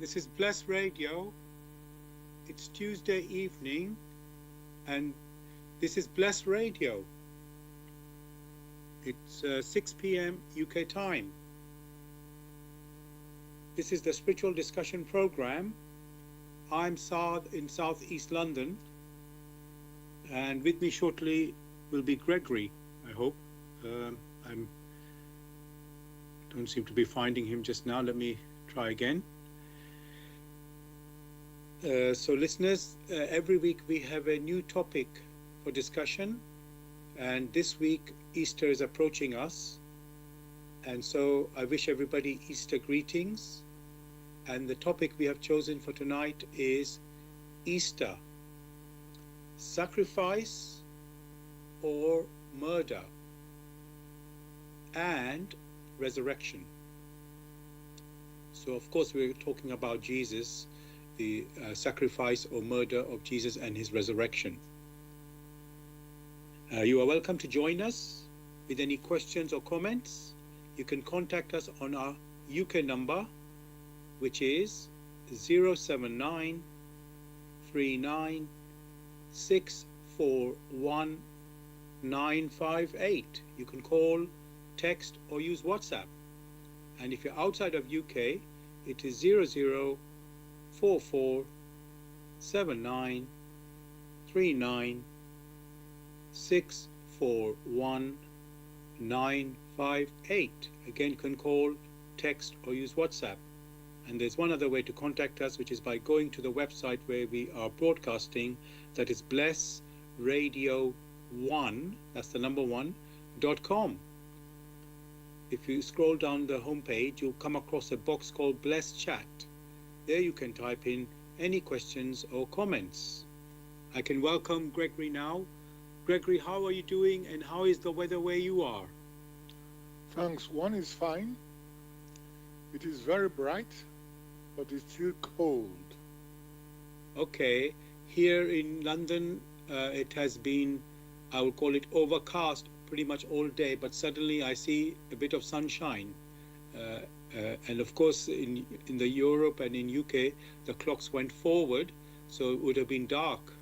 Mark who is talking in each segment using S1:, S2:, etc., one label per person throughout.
S1: This is Bless Radio. It's Tuesday evening, and this is Bless Radio. It's 6 p.m. UK time. This is the spiritual discussion program. I'm Saad in Southeast London, and with me shortly will be Gregory, I hope. I don't seem to be finding him just now. Let me try again. So listeners, every week we have a new topic for discussion, and this week Easter is approaching us, and so I wish everybody Easter greetings. And the topic we have chosen for tonight is Easter, sacrifice or murder, and resurrection. So of course we're talking about Jesus, the sacrifice or murder of Jesus and his resurrection. You are welcome to join us with any questions or comments. You can contact us on our UK number, which is 079 39 641 958. You can call, text, or use WhatsApp. And if you're outside of UK, it is 0044 79 39 641 958. Again, you can call, text, or use WhatsApp. And there's one other way to contact us, which is by going to the website where we are broadcasting. That is blessradio1, that's the number 1.com. If you scroll down the homepage, you'll come across a box called Bless Chat. There you can type in any questions or comments. I can welcome Gregory now. Gregory, how are you doing, and how is the weather where you are?
S2: Thanks. One is fine. It is very bright, but it's still cold.
S1: Okay. Here in London, it has been, I would call it overcast pretty much all day, but suddenly I see a bit of sunshine. And of course, in the Europe and in UK, the clocks went forward, so it would have been dark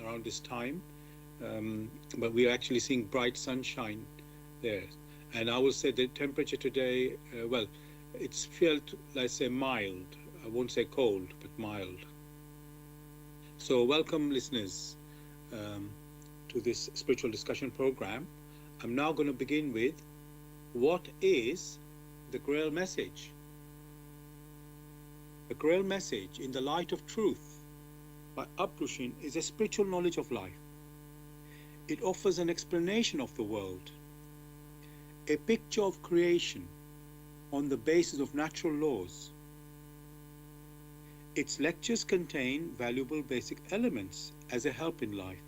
S1: around this time. But we are actually seeing bright sunshine there. And I will say the temperature today, it's felt, let's say, mild. I won't say cold, but mild. So welcome, listeners, to this spiritual discussion program. I'm now going to begin with, what is the Grail Message? The Grail Message in the Light of Truth by Abrushin is a spiritual knowledge of life. It offers an explanation of the world, a picture of creation on the basis of natural laws. Its lectures contain valuable basic elements as a help in life.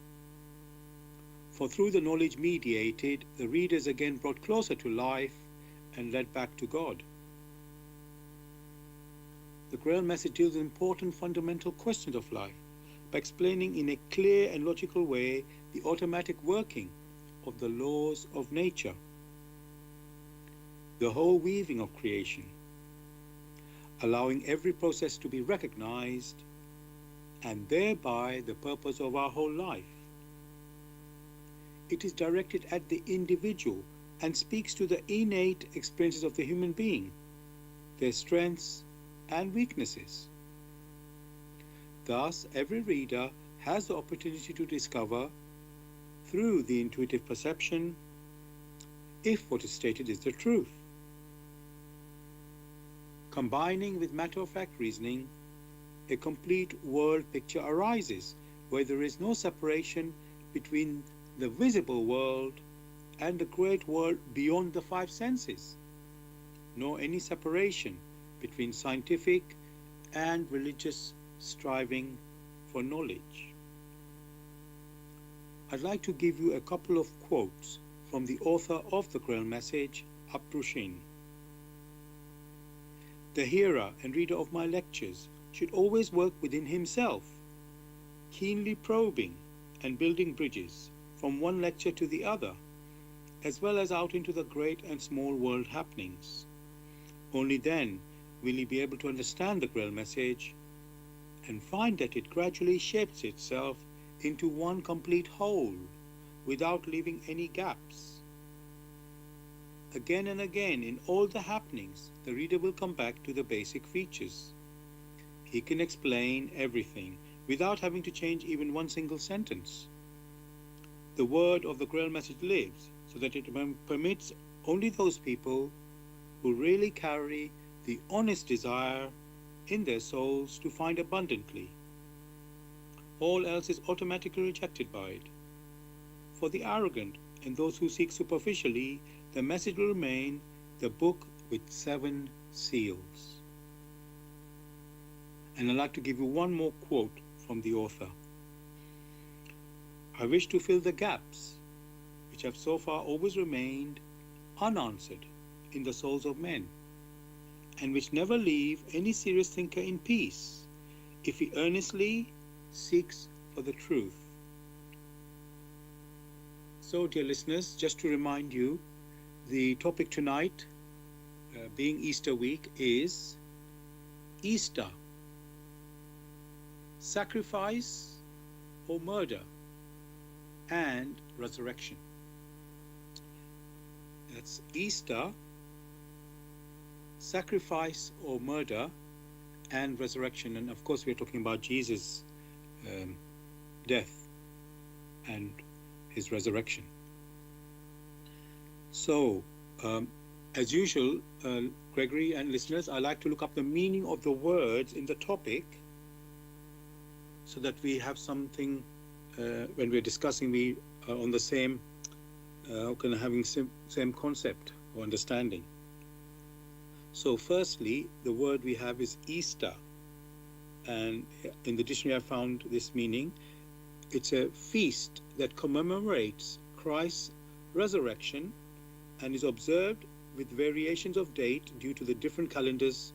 S1: For through the knowledge mediated, the readers again brought closer to life and led back to God. The Grail Message deals with important fundamental questions of life by explaining in a clear and logical way the automatic working of the laws of nature, the whole weaving of creation, allowing every process to be recognized, and thereby the purpose of our whole life. It is directed at the individual and speaks to the innate experiences of the human being, their strengths and weaknesses. Thus, every reader has the opportunity to discover, through the intuitive perception, if what is stated is the truth. Combining with matter-of-fact reasoning, a complete world picture arises where there is no separation between the visible world and the great world beyond the five senses, nor any separation between scientific and religious striving for knowledge. I'd like to give you a couple of quotes from the author of the Grail Message, Abrushin. The hearer and reader of my lectures should always work within himself, keenly probing and building bridges from one lecture to the other, as well as out into the great and small world happenings. Only then will you be able to understand the Grail message and find that it gradually shapes itself into one complete whole without leaving any gaps. Again and again, in all the happenings, the reader will come back to the basic features. He can explain everything without having to change even one single sentence. The word of the Grail message lives so that it permits only those people who really carry the honest desire in their souls to find abundantly. All else is automatically rejected by it. For the arrogant and those who seek superficially, the message will remain the book with 7 seals. And I'd like to give you one more quote from the author. I wish to fill the gaps which have so far always remained unanswered in the souls of men, and which never leave any serious thinker in peace if he earnestly seeks for the truth. So, dear listeners, just to remind you, the topic tonight, being Easter week, is Easter, sacrifice or murder, and resurrection. That's Easter, sacrifice or murder, and resurrection. And of course, we're talking about Jesus' death and his resurrection. So, as usual, Gregory and listeners, I like to look up the meaning of the words in the topic so that we have something when we're discussing, we are on the same, kind of having same concept or understanding. So firstly, the word we have is Easter. And in the dictionary I found this meaning. It's a feast that commemorates Christ's resurrection and is observed with variations of date due to the different calendars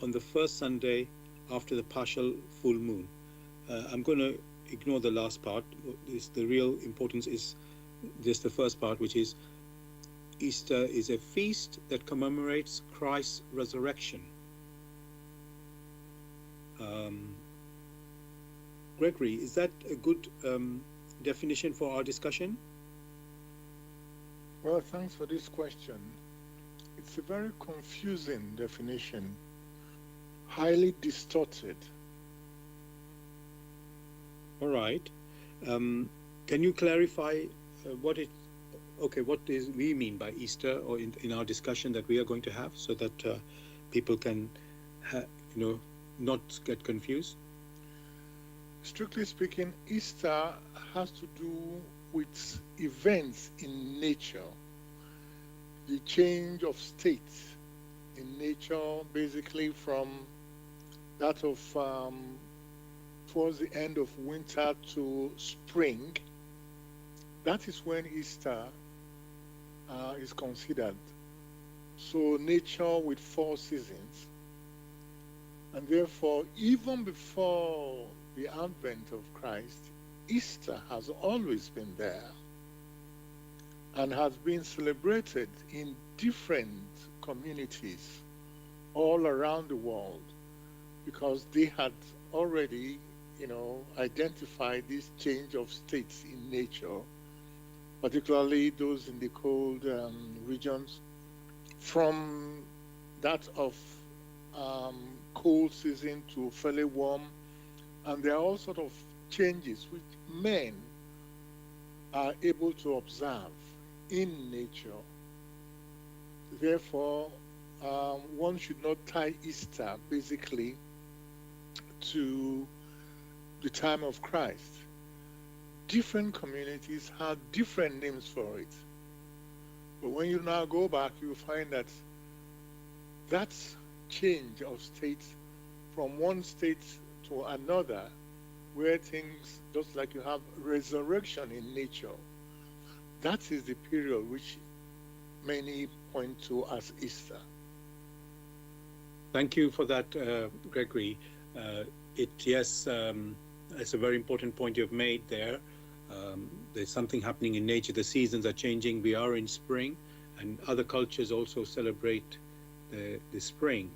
S1: on the first Sunday after the partial full moon. I'm going to ignore the last part. The real importance is just the first part, which is Easter is a feast that commemorates Christ's resurrection. Gregory, is that a good definition for our discussion?
S2: Well, thanks for this question. It's a very confusing definition, highly distorted.
S1: All right. Can you clarify what is we mean by Easter, or in our discussion that we are going to have, so that people can, not get confused?
S2: Strictly speaking, Easter has to do with events in nature, the change of state in nature, basically from that of towards the end of winter to spring. That is when Easter is considered. So nature with 4 seasons. And therefore, even before the advent of Christ, Easter has always been there and has been celebrated in different communities all around the world, because they had already, identified this change of states in nature, particularly those in the cold regions, from that of cold season to fairly warm. And there are all sorts of changes which men are able to observe in nature. Therefore, one should not tie Easter basically to the time of Christ. Different communities have different names for it. But when you now go back, you find that that change of state from one state to another, where things, just like you have resurrection in nature, that is the period which many point to as Easter.
S1: Thank you for that, Gregory. It's a very important point you've made there. There's something happening in nature. The seasons are changing. We are in spring, and other cultures also celebrate the spring.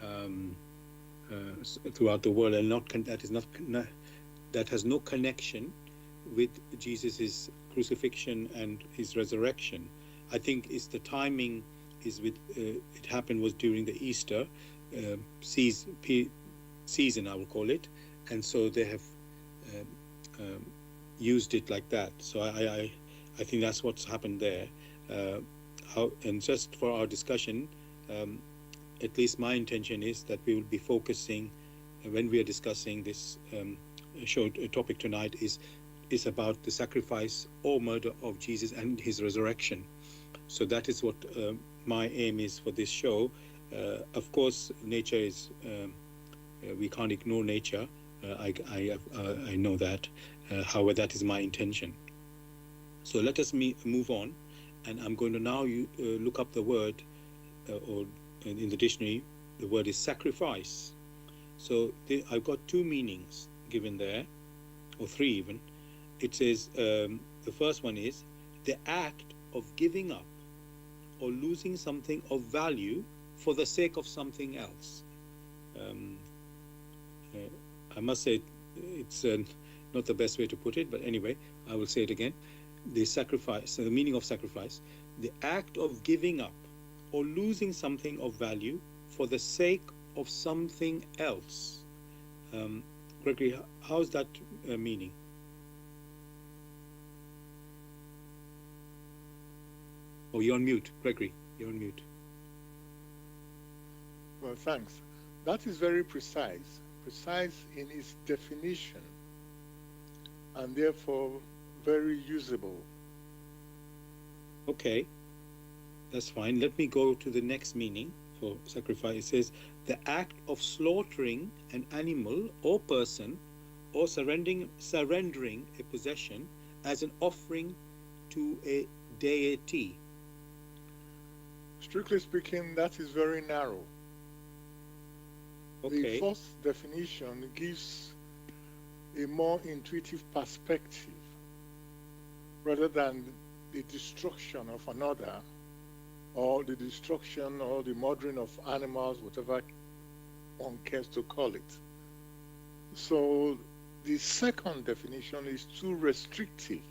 S1: um, throughout the world, and that has no connection with Jesus's crucifixion and his resurrection. I think it's the timing is with it happened was during the Easter season, I will call it, and so they have um, um, used it like that. So I think that's what's happened there. And just for our discussion, um, at least my intention is that we will be focusing when we are discussing this topic tonight is about the sacrifice or murder of Jesus and his resurrection. So that is what my aim is for this show. Of course, nature is we can't ignore nature. I know that. However, that is my intention. So let us move on, and I'm going to now look up the word, or in the dictionary, the word is sacrifice. So I've got two meanings given there, or three even. It says the first one is the act of giving up or losing something of value for the sake of something else. I must say it's not the best way to put it, but anyway, I will say it again. The sacrifice, the meaning of sacrifice, the act of giving up or losing something of value for the sake of something else. Gregory, how's that meaning? Oh, you're on mute, Gregory. You're on mute.
S2: Well, thanks. That is very precise in its definition, and therefore very usable.
S1: Okay, that's fine. Let me go to the next meaning for sacrifice. It says the act of slaughtering an animal or person or surrendering a possession as an offering to a deity.
S2: Strictly speaking, that is very narrow.
S1: Okay.
S2: The first definition gives a more intuitive perspective rather than the destruction of another, or the destruction or the murdering of animals, whatever one cares to call it. So the second definition is too restrictive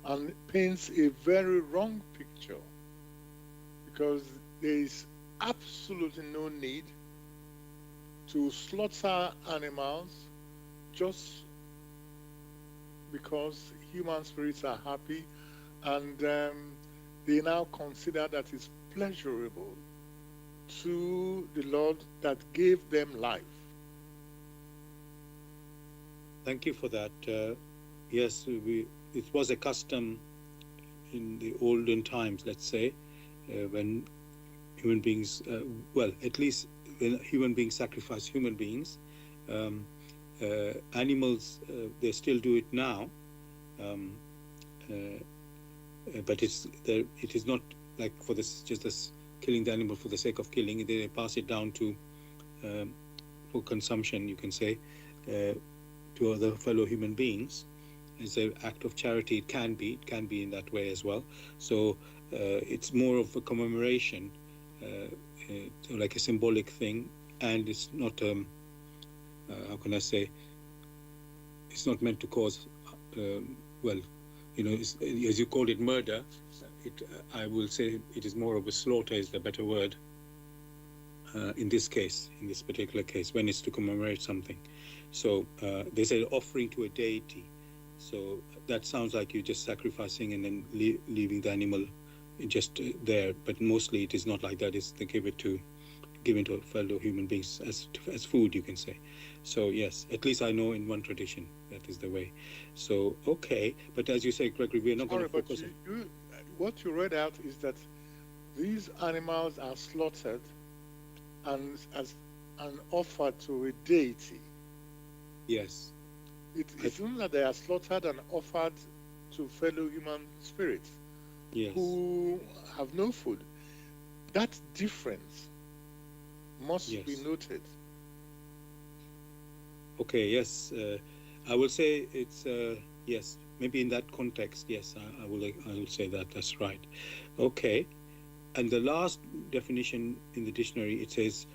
S2: and paints a very wrong picture, because there is absolutely no need to slaughter animals just because human spirits are happy, and they now consider that it's pleasurable to the Lord that gave them life.
S1: Thank you for that. Yes, it was a custom in the olden times, let's say, when human beings, well, at least when human beings sacrifice human beings. Animals, they still do it now, but it is not like for this just this killing the animal for the sake of killing. They pass it down to for consumption, you can say, to other fellow human beings. It's an act of charity. It can be in that way as well. So it's more of a commemoration, like a symbolic thing, and it's not how can I say, it's not meant to cause well, you know, as you called it, murder. I will say it is more of a slaughter is the better word in this case, in this particular case, when it's to commemorate something. So they say offering to a deity. So that sounds like you're just sacrificing and then leaving the animal just there. But mostly it is not like that. It's they given to fellow human beings as food, you can say. So yes, at least I know in one tradition that is the way. So okay, but as you say, Gregory, we're not going to focus on.
S2: What you read out is that these animals are slaughtered and offered to a deity.
S1: Yes.
S2: It's not that they are slaughtered and offered to fellow human spirits,
S1: yes,
S2: who have no food. That difference must
S1: yes.
S2: be noted.
S1: Okay, yes. I will say it's, yes, maybe in that context, yes, I will say that, that's right. Okay, and the last definition in the dictionary, it says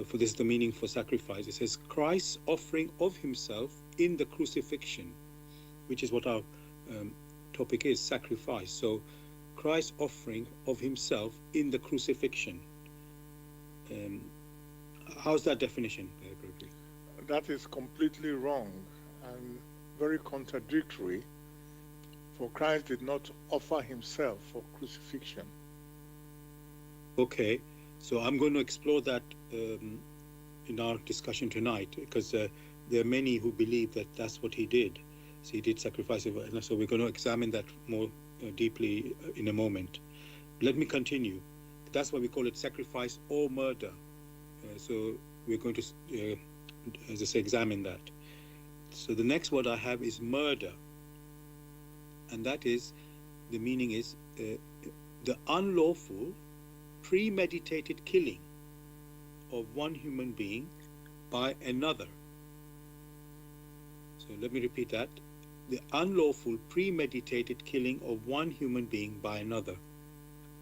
S1: for this, the meaning for sacrifice. It says Christ's offering of himself in the crucifixion, which is what our topic is, sacrifice. So Christ's offering of himself in the crucifixion. How's that definition, Gregory?
S2: That is completely wrong and very contradictory, for Christ did not offer himself for crucifixion.
S1: Okay, so I'm going to explore that in our discussion tonight, because there are many who believe that that's what he did. So he did sacrifice, and so we're going to examine that more deeply in a moment. Let me continue. That's why we call it sacrifice or murder. So we're going to, as I say, examine that. So the next word I have is murder, and that is, the meaning is the unlawful, premeditated killing of one human being by another. So let me repeat that. The unlawful, premeditated killing of one human being by another.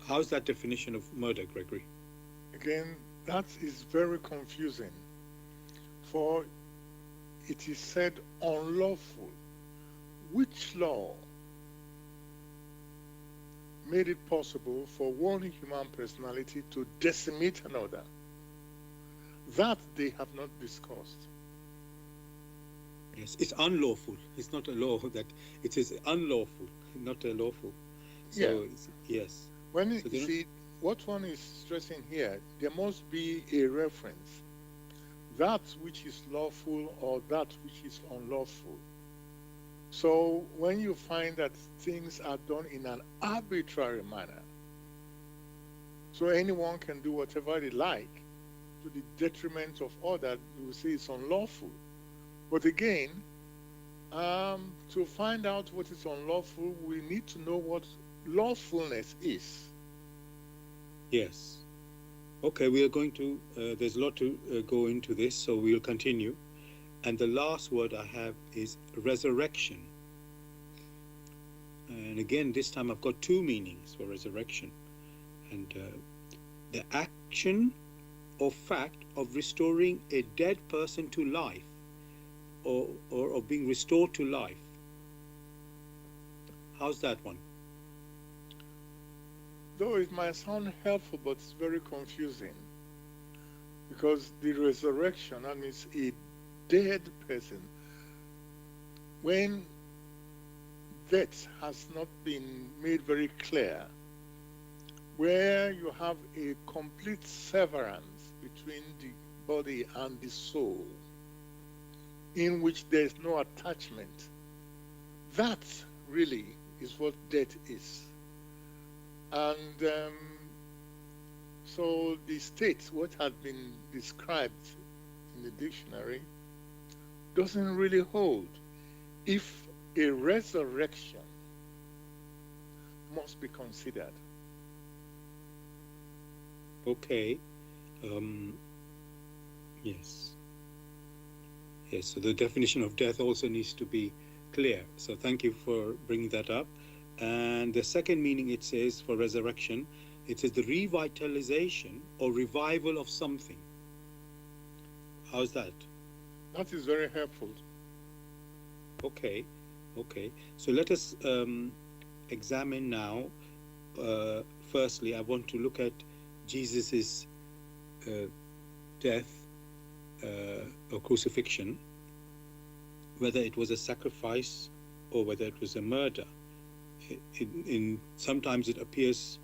S1: How's that definition of murder, Gregory?
S2: Again, that is very confusing, for it is said unlawful. Which law made it possible for one human personality to decimate another? That they have not discussed.
S1: Yes, it's unlawful. It's not a law that it is unlawful, not a lawful. So
S2: yeah.
S1: Yes.
S2: When you see what one is stressing here, there must be a reference. That which is lawful or that which is unlawful. So when you find that things are done in an arbitrary manner, so anyone can do whatever they like to the detriment of others, you will say it's unlawful. But again, to find out what is unlawful, we need to know what lawfulness is.
S1: Yes. Okay, we are going to, there's a lot to go into this, so we'll continue. And the last word I have is resurrection. And again, this time I've got two meanings for resurrection. And the action or fact of restoring a dead person to life, or of being restored to life. How's that one?
S2: Though it might sound helpful, but it's very confusing. Because the resurrection, that means a dead person, when death has not been made very clear, where you have a complete severance between the body and the soul, in which there is no attachment, that really is what death is. And so the state, what had been described in the dictionary, doesn't really hold if a resurrection must be considered.
S1: Okay. Yes. Yes, so the definition of death also needs to be clear. So thank you for bringing that up. And the second meaning it says for resurrection, it says the revitalization or revival of something. How's that?
S2: That is very helpful.
S1: Okay, okay. So let us examine now. Firstly, I want to look at Jesus's death or crucifixion, whether it was a sacrifice or whether it was a murder. Sometimes it appears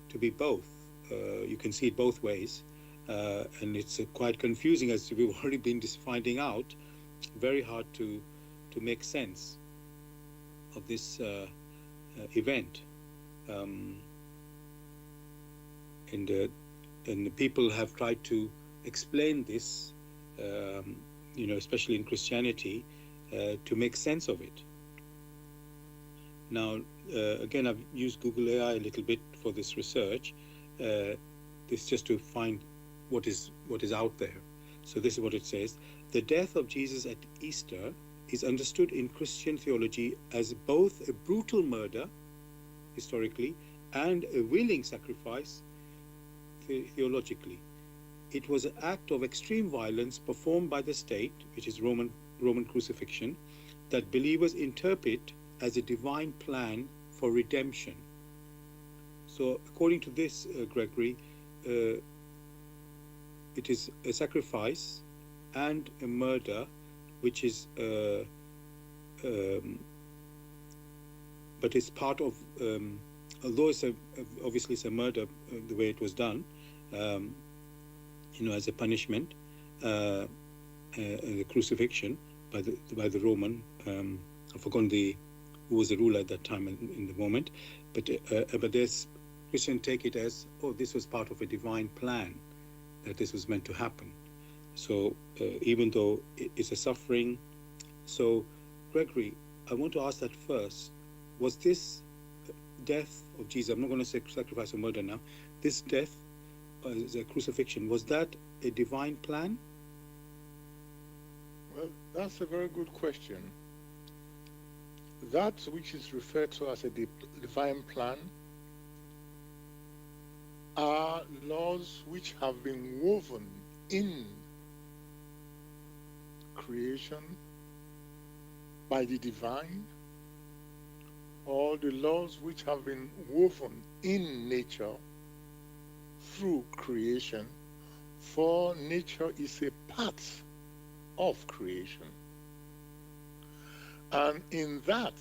S1: to be both. You can see it both ways, and it's quite confusing, as we've already been finding out. Very hard to make sense of this event, and the people have tried to explain this, especially in Christianity, to make sense of it. Now, again, I've used Google AI a little bit for this research. This just to find what is out there. So this is what it says: the death of Jesus at Easter is understood in Christian theology as both a brutal murder, historically, and a willing sacrifice, theologically. it was an act of extreme violence performed by the state, which is Roman crucifixion, that believers interpret as a divine plan for redemption. So, according to this, Gregory, it is a sacrifice and a murder, which is, but it's part of, although obviously it's a murder the way it was done, as a punishment, the crucifixion by the Roman. I've forgotten who was the ruler at that time in the moment, but there's Christians take it as, this was part of a divine plan, that this was meant to happen. So even though it's a suffering, so Gregory, I want to ask that first. Was this death of Jesus, I'm not going to say sacrifice or murder now, this death, the crucifixion, was that a divine plan?
S2: Well, that's a very good question. That which is referred to as a divine plan are laws which have been woven in creation by the divine, or the laws which have been woven in nature through creation, for nature is a part of creation. And in that,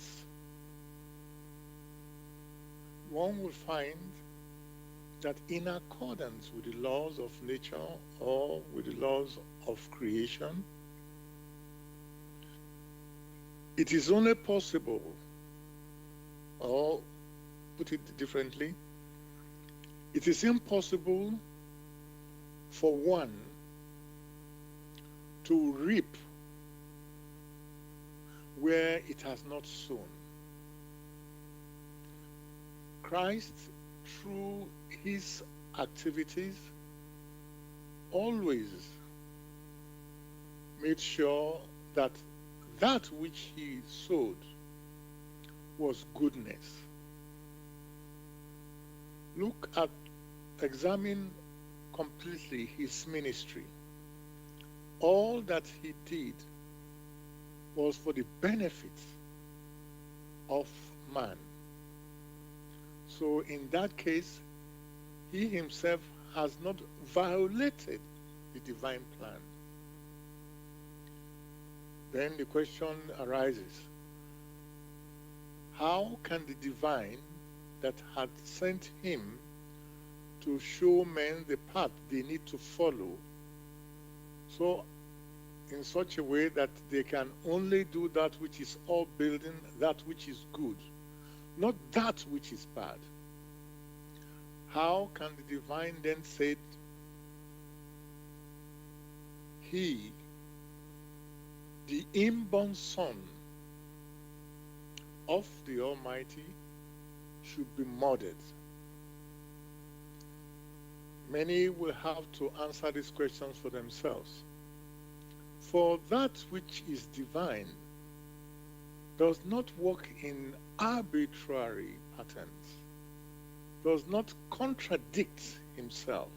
S2: one will find that in accordance with the laws of nature or with the laws of creation, it is only possible, or put it differently, it is impossible for one to reap where it has not sown. Christ, through his activities, always made sure that that which he sowed was goodness. Examine completely his ministry. All that he did was for the benefit of man. So in that case, he himself has not violated the divine plan. Then the question arises, how can the divine that had sent him to show men the path they need to follow, so in such a way that they can only do that which is upbuilding, that which is good, not that which is bad? How can the divine then say, he, the inborn Son of the Almighty, should be murdered? Many will have to answer these questions for themselves. For that which is divine does not work in arbitrary patterns, does not contradict himself.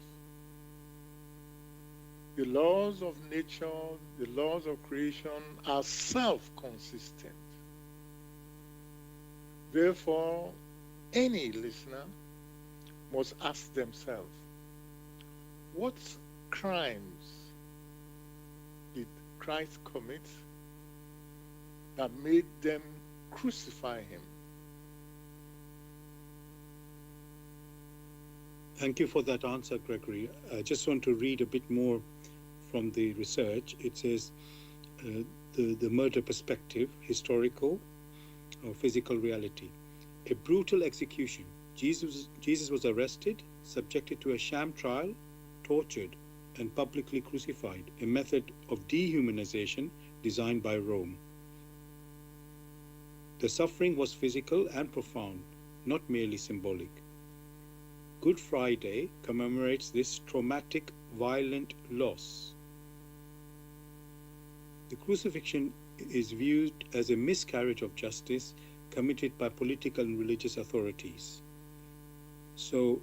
S2: The laws of nature, the laws of creation are self-consistent. Therefore, any listener must ask themselves, what crimes did Christ commit that made them crucify him?
S1: Thank you for that answer, Gregory. I just want to read a bit more from the research. It says the murder perspective, historical or physical reality. A brutal execution. Jesus was arrested, subjected to a sham trial, tortured, and publicly crucified, a method of dehumanization designed by Rome. The suffering was physical and profound, not merely symbolic. Good Friday commemorates this traumatic, violent loss. The crucifixion is viewed as a miscarriage of justice committed by political and religious authorities. So,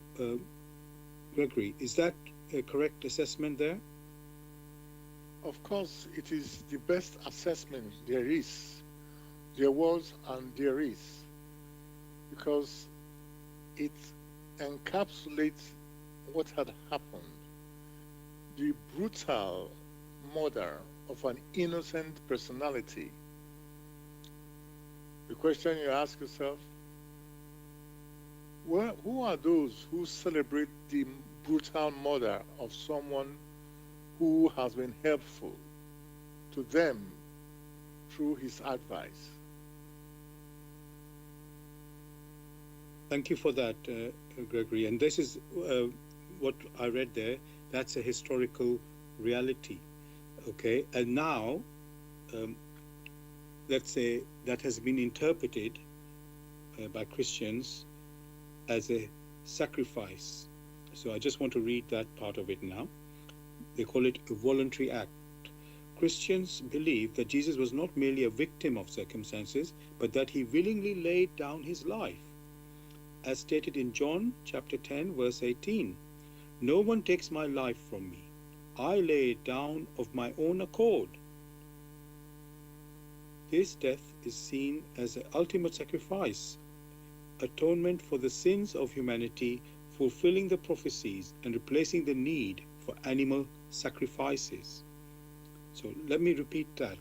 S1: Gregory, is that a correct assessment there?
S2: Of course, it is the best assessment there is, there was, and there is, because it encapsulates what had happened, the brutal murder of an innocent personality. The question you ask yourself, well, who are those who celebrate the brutal murder of someone who has been helpful to them through his advice?
S1: Thank you for that, Gregory. And this is what I read there. That's a historical reality. Okay. And now, let's say that has been interpreted by Christians as a sacrifice. So I just want to read that part of it now. They call it a voluntary act. Christians believe that Jesus was not merely a victim of circumstances, but that he willingly laid down his life. As stated in John chapter 10, verse 18, "No one takes my life from me. I lay it down of my own accord." His death is seen as an ultimate sacrifice, atonement for the sins of humanity, fulfilling the prophecies and replacing the need for animal sacrifices. So let me repeat that.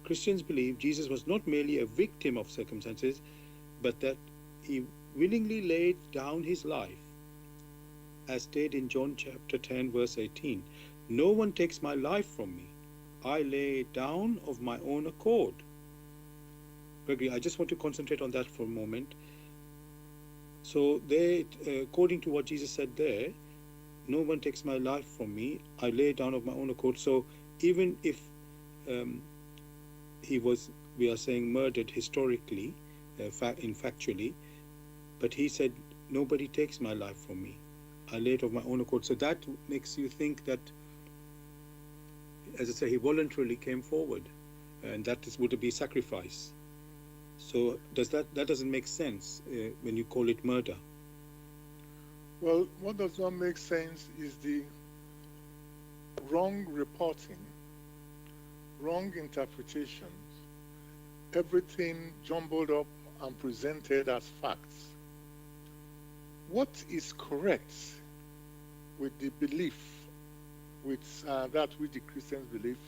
S1: Christians believe Jesus was not merely a victim of circumstances, but that he willingly laid down his life. As stated in John chapter 10, verse 18, "No one takes my life from me. I lay it down of my own accord." Gregory, I just want to concentrate on that for a moment. So they, according to what Jesus said there, no one takes my life from me. I lay it down of my own accord. So even if he was, we are saying, murdered historically, factually, but he said, nobody takes my life from me. I lay it of my own accord. So that makes you think that, as I say, he voluntarily came forward, and that would be sacrifice. So that doesn't make sense when you call it murder?
S2: Well, what does not make sense is the wrong reporting, wrong interpretations, everything jumbled up and presented as facts. What is correct with the belief, with that which the Christians believe,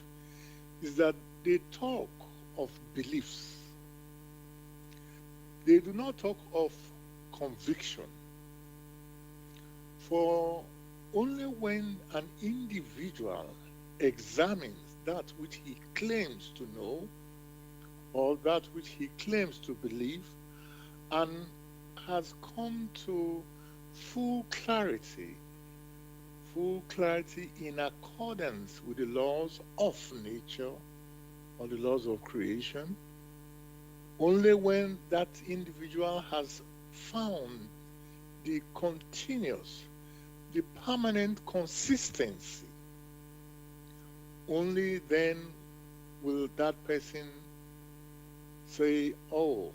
S2: is that they talk of beliefs. They do not talk of conviction. For only when an individual examines that which he claims to know or that which he claims to believe and has come to full clarity in accordance with the laws of nature or the laws of creation, only when that individual has found the continuous, the permanent consistency, only then will that person say, oh,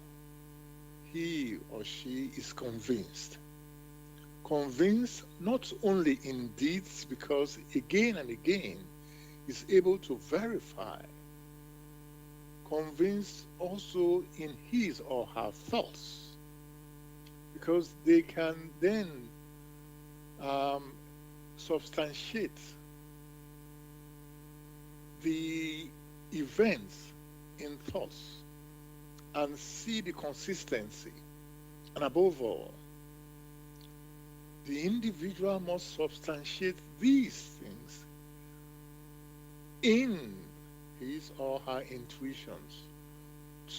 S2: he or she is convinced. Convinced not only in deeds, because again and again is able to verify, convinced also in his or her thoughts, because they can then substantiate the events in thoughts and see the consistency. And above all, the individual must substantiate these things in his or her intuitions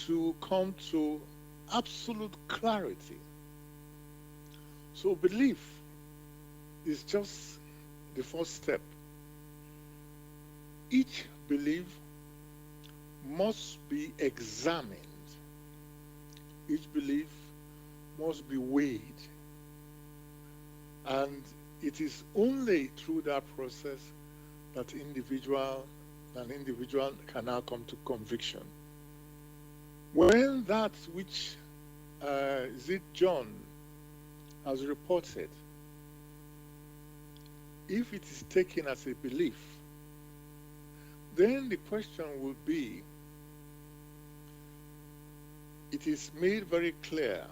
S2: to come to absolute clarity. So belief is just the first step. Each belief must be examined. Each belief must be weighed. And it is only through that process that an individual can now come to conviction. When that which John has reported if it is taken as a belief, then the question will be, it is made very clear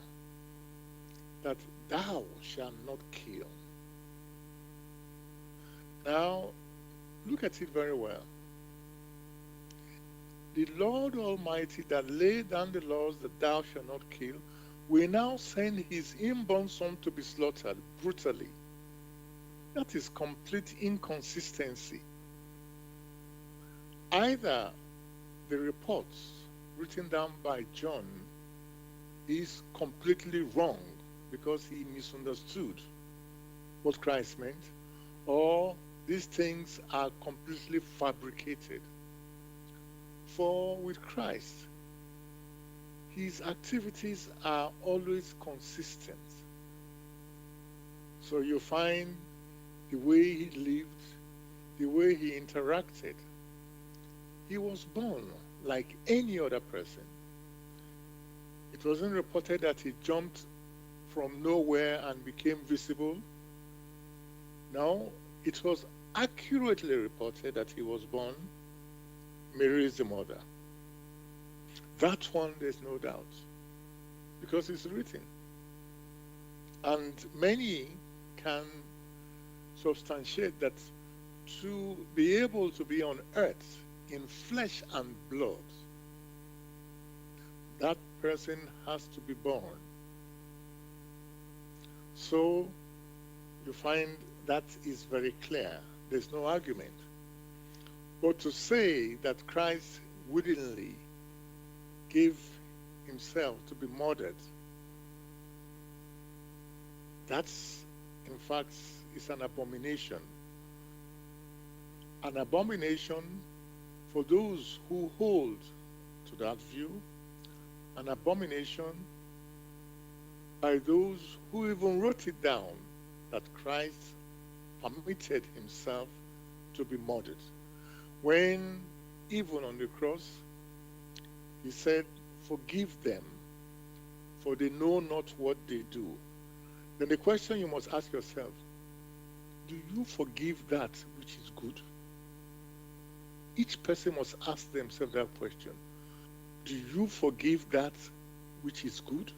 S2: that thou shalt not kill. Now, look at it very well. The Lord Almighty that laid down the laws that thou shalt not kill will now send his inborn son to be slaughtered brutally. That is complete inconsistency. Either the reports written down by John is completely wrong because he misunderstood what Christ meant, or these things are completely fabricated. For with Christ, his activities are always consistent. So you find the way he lived, the way he interacted. He was born like any other person. It wasn't reported that he jumped from nowhere and became visible. No, it was accurately reported that he was born. Mary is the mother. That one, there's no doubt, because it's written. And many can substantiate that to be able to be on earth in flesh and blood, that person has to be born. So you find that is very clear. There's no argument. But to say that Christ willingly gave himself to be murdered, that's, in fact, is an abomination. An abomination for those who hold to that view, an abomination by those who even wrote it down that Christ permitted himself to be murdered. When, even on the cross, he said, "Forgive them, for they know not what they do." Then the question you must ask yourself, do you forgive that which is good? Each person must ask themselves that question. Do you forgive that which is good?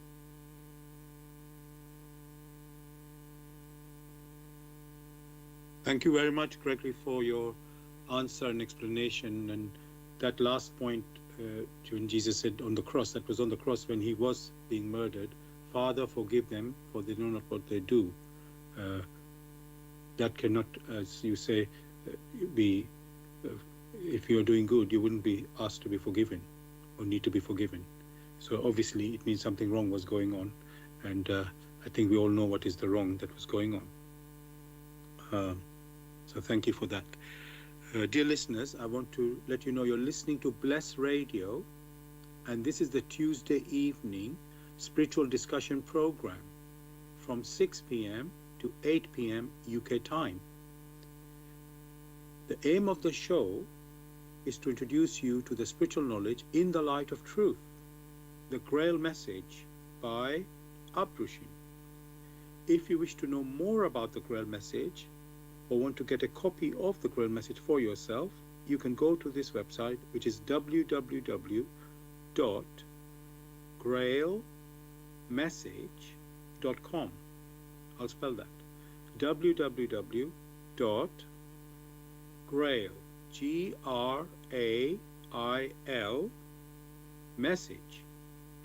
S1: Thank you very much, Gregory, for your answer and explanation. And that last point, when Jesus said on the cross, that was on the cross when he was being murdered, "Father, forgive them, for they know not what they do." That cannot, as you say, be, if you're doing good, you wouldn't be asked to be forgiven or need to be forgiven. So obviously it means something wrong was going on. And I think we all know what is the wrong that was going on. So thank you for that. Dear listeners, I want to let you know you're listening to Bless Radio, and this is the Tuesday evening spiritual discussion program from 6 p.m. to 8 p.m. UK time. The aim of the show is to introduce you to the spiritual knowledge in the light of truth, the Grail Message by Abrushin. If you wish to know more about the Grail Message, or want to get a copy of the Grail Message for yourself, you can go to this website, which is www.grailmessage.com. I'll spell that. www.grail, Grail, message,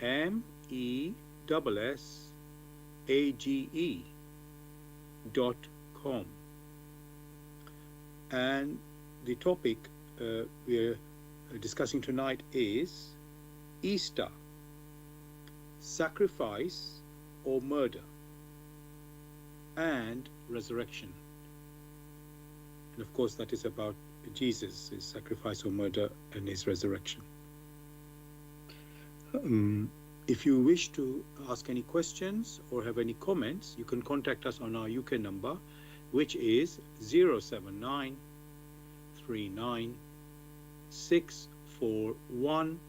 S1: MESSAGE.com. And the topic we're discussing tonight is Easter, sacrifice or murder, and resurrection. And of course that is about Jesus, his sacrifice or murder and his resurrection. If you wish to ask any questions or have any comments, you can contact us on our UK number, which is 079 39 641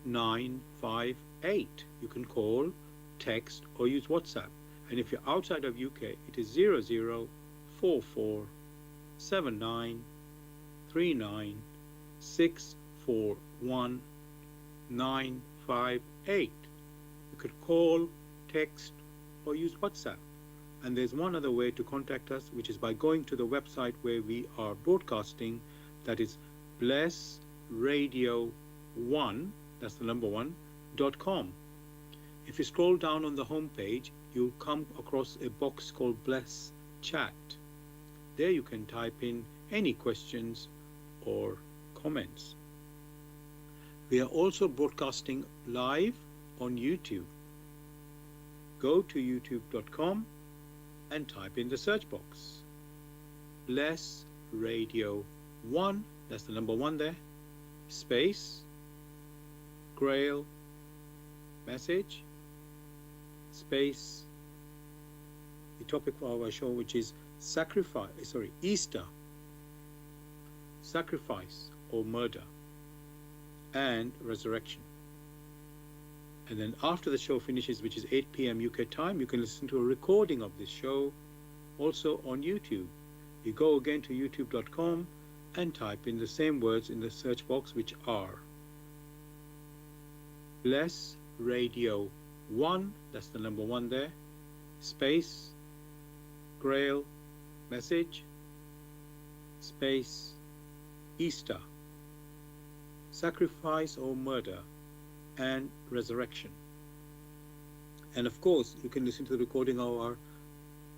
S1: 958. You can call, text, or use WhatsApp. And if you're outside of UK, it is 0044 7939641958. You could call, text, or use WhatsApp. And there's one other way to contact us, which is by going to the website where we are broadcasting. That is blessradio1, that's the number one, .com. If you scroll down on the home page, you'll come across a box called Bless Chat. There you can type in any questions or comments. We are also broadcasting live on YouTube. Go to youtube.com and type in the search box Bless Radio 1, that's the number one there, space Grail Message, space the topic for our show, which is Easter, sacrifice or murder, and resurrection. And then after the show finishes, which is 8 p.m. UK time, you can listen to a recording of this show also on YouTube. You go again to youtube.com and type in the same words in the search box, which are Bless Radio 1, that's the number one there, space Grail Message, space Easter, sacrifice or murder, and resurrection. And of course, you can listen to the recording of our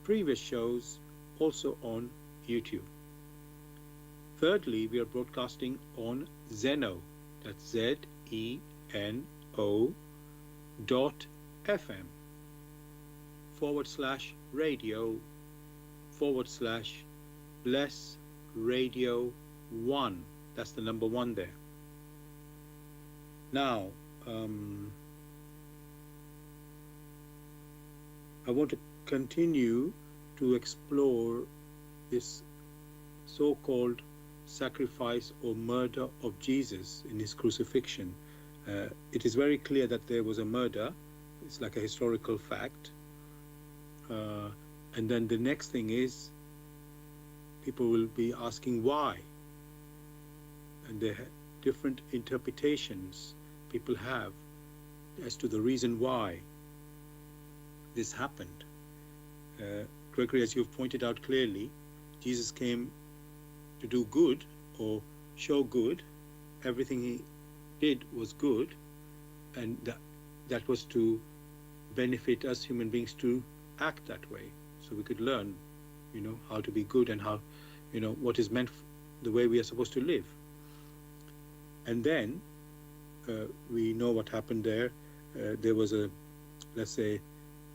S1: previous shows also on YouTube. Thirdly, we are broadcasting on Zeno, that's ZENO.fm/radio/bless radio 1, that's the number one there. Now, I want to continue to explore this so-called sacrifice or murder of Jesus in his crucifixion. It is very clear that there was a murder. It's like a historical fact. And then the next thing is, people will be asking why. And there are different interpretations people have as to the reason why this happened. Gregory, as you've pointed out clearly, Jesus came to do good or show good. Everything he did was good, and that was to benefit us human beings to act that way, so we could learn, how to be good and how, what is meant, the way we are supposed to live. And then we know what happened there. There was let's say,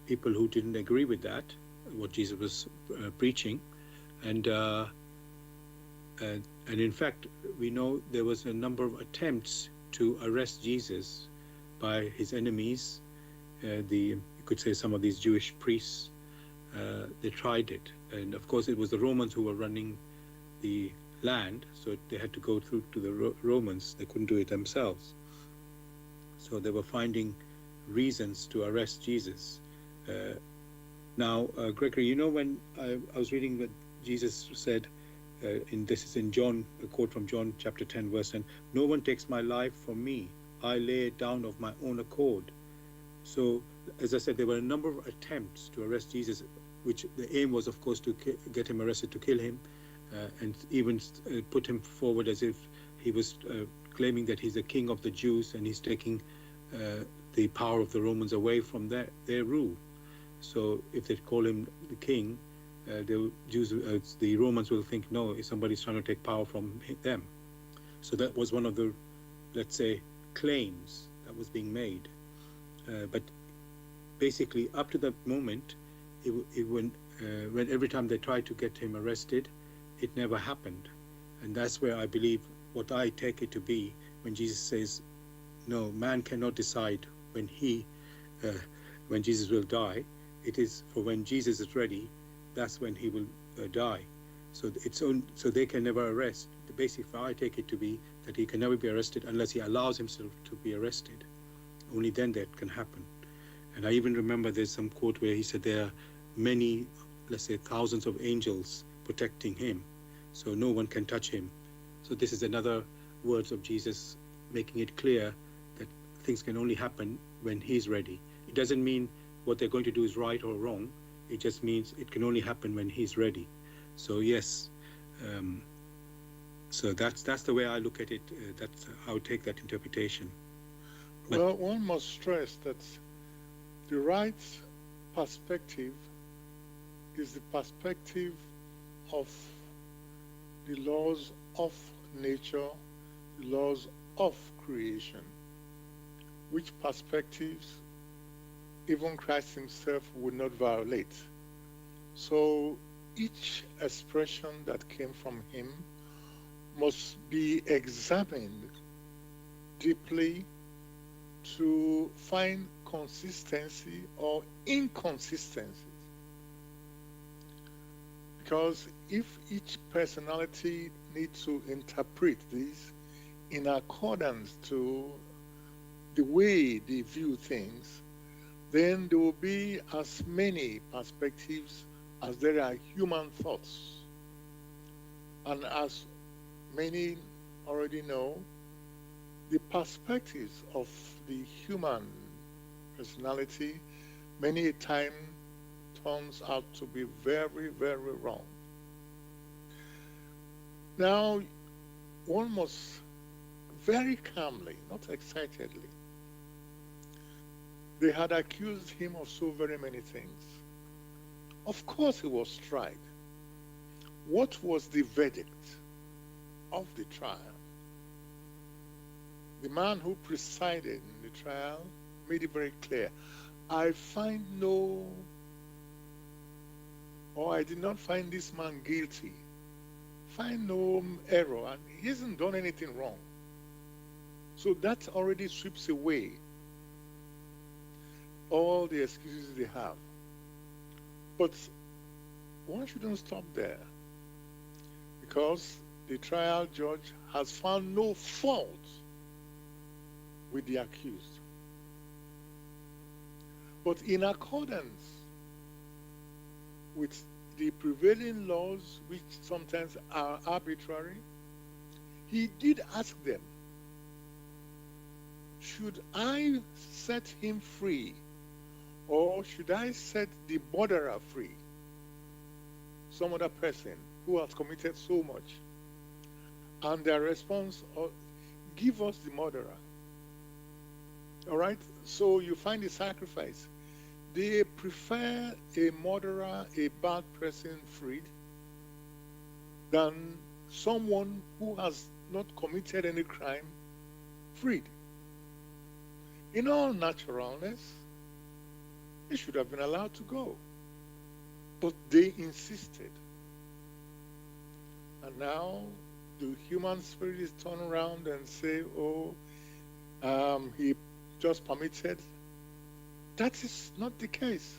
S1: people who didn't agree with that, what Jesus was preaching, and in fact, we know there was a number of attempts to arrest Jesus by his enemies. You could say some of these Jewish priests, they tried it, and of course it was the Romans who were running the land, so they had to go through to the Romans. They couldn't do it themselves, so they were finding reasons to arrest Jesus. Now, Gregory, when I was reading what Jesus said, this is in John, a quote from John chapter 10 verse 10, "No one takes my life from me, I lay it down of my own accord." So, as I said, there were a number of attempts to arrest Jesus, which the aim was, of course, to get him arrested, to kill him, and even put him forward as if he was claiming that he's the king of the Jews and he's taking the power of the Romans away from their rule. So if they call him the king, the Romans will think, no, somebody's trying to take power from them. So that was one of the, let's say, claims that was being made. But basically, up to that moment, when every time they tried to get him arrested, it never happened. And that's where I believe, what I take it to be, when Jesus says, no, man cannot decide when Jesus will die. It is for when Jesus is ready, that's when he will die. So so they can never arrest. Basically, I take it to be that he can never be arrested unless he allows himself to be arrested. Only then that can happen. And I even remember there's some quote where he said there are many, let's say, thousands of angels protecting him. so no one can touch him. So this is another words of Jesus making it clear that things can only happen when he's ready. It doesn't mean what they're going to do is right or wrong. It just means it can only happen when he's ready. So yes, so that's the way I look at it. That's how I would take that interpretation. But
S2: Well, one must stress that the right perspective is the perspective of the laws of nature, the laws of creation, which perspectives even Christ himself would not violate. So each expression that came from him must be examined deeply to find consistency or inconsistency. Because if each personality needs to interpret this in accordance to the way they view things, then there will be as many perspectives as there are human thoughts. And as many already know, the perspectives of the human personality many a time turns out to be very, very wrong. Now, one must very calmly, not excitedly, they had accused him of so very many things. Of course, he was tried. What was the verdict of the trial? The man who presided in the trial made it very clear. I did not find this man guilty. Find no error, and he hasn't done anything wrong. So that already sweeps away all the excuses they have. But one shouldn't stop there, because the trial judge has found no fault with the accused. But in accordance with the prevailing laws, which sometimes are arbitrary, he did ask them, should I set him free, or should I set the murderer free? Some other person who has committed so much. And their response, give us the murderer. All right? So you find the sacrifice. They prefer a murderer, a bad person freed, than someone who has not committed any crime freed. In all naturalness, he should have been allowed to go. But they insisted. And now the human spirit is turned around and say, he just permitted. That is not the case.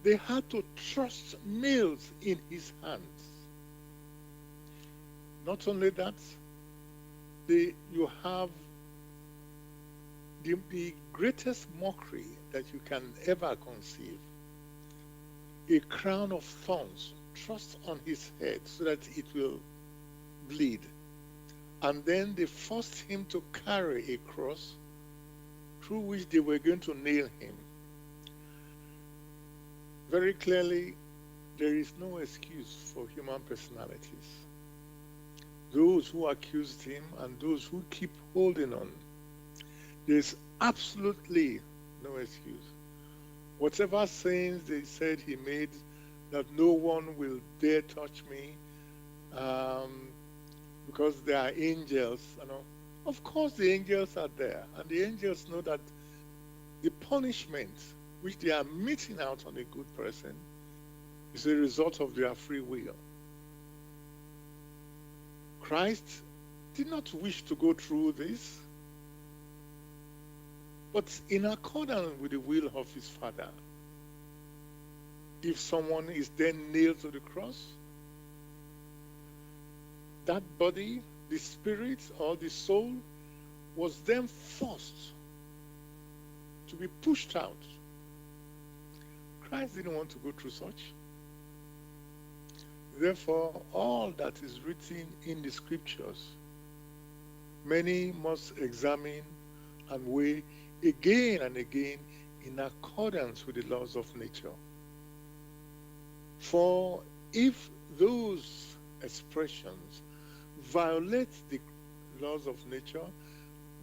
S2: They had to thrust nails in his hands. Not only that, you have the greatest mockery that you can ever conceive. A crown of thorns thrust on his head so that it will bleed. And then they forced him to carry a cross through which they were going to nail him. Very clearly, there is no excuse for human personalities. Those who accused him and those who keep holding on, there's absolutely no excuse. Whatever sins they said he made, that no one will dare touch me because they are angels, Of course the angels are there, and the angels know that the punishment which they are meting out on a good person is a result of their free will. Christ did not wish to go through this, but in accordance with the will of his Father. If someone is then nailed to the cross, that body, the spirit or the soul, was then forced to be pushed out. Christ didn't want to go through such. Therefore, all that is written in the scriptures, many must examine and weigh again and again in accordance with the laws of nature. For if those expressions violate the laws of nature,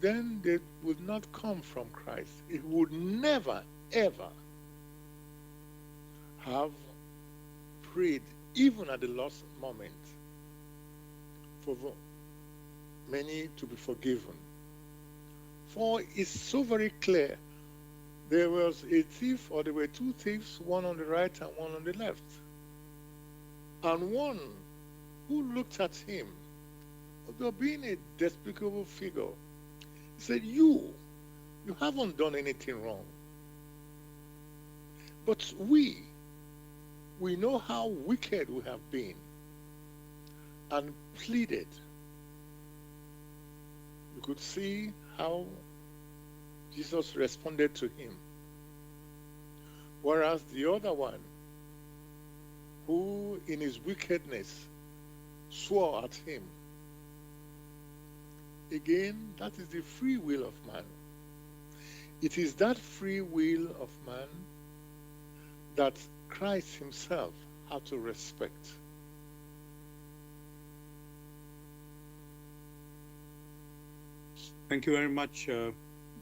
S2: then they would not come from Christ. It would never, ever have prayed, even at the last moment, for many to be forgiven. For it's so very clear. There was a thief, or there were two thieves, one on the right and one on the left. And one who looked at him, although being a despicable figure, he said, you haven't done anything wrong. But we know how wicked we have been, and pleaded. You could see how Jesus responded to him. Whereas the other one, who in his wickedness swore at him, again, that is the free will of man. It is that free will of man that Christ himself had to respect.
S1: Thank you very much,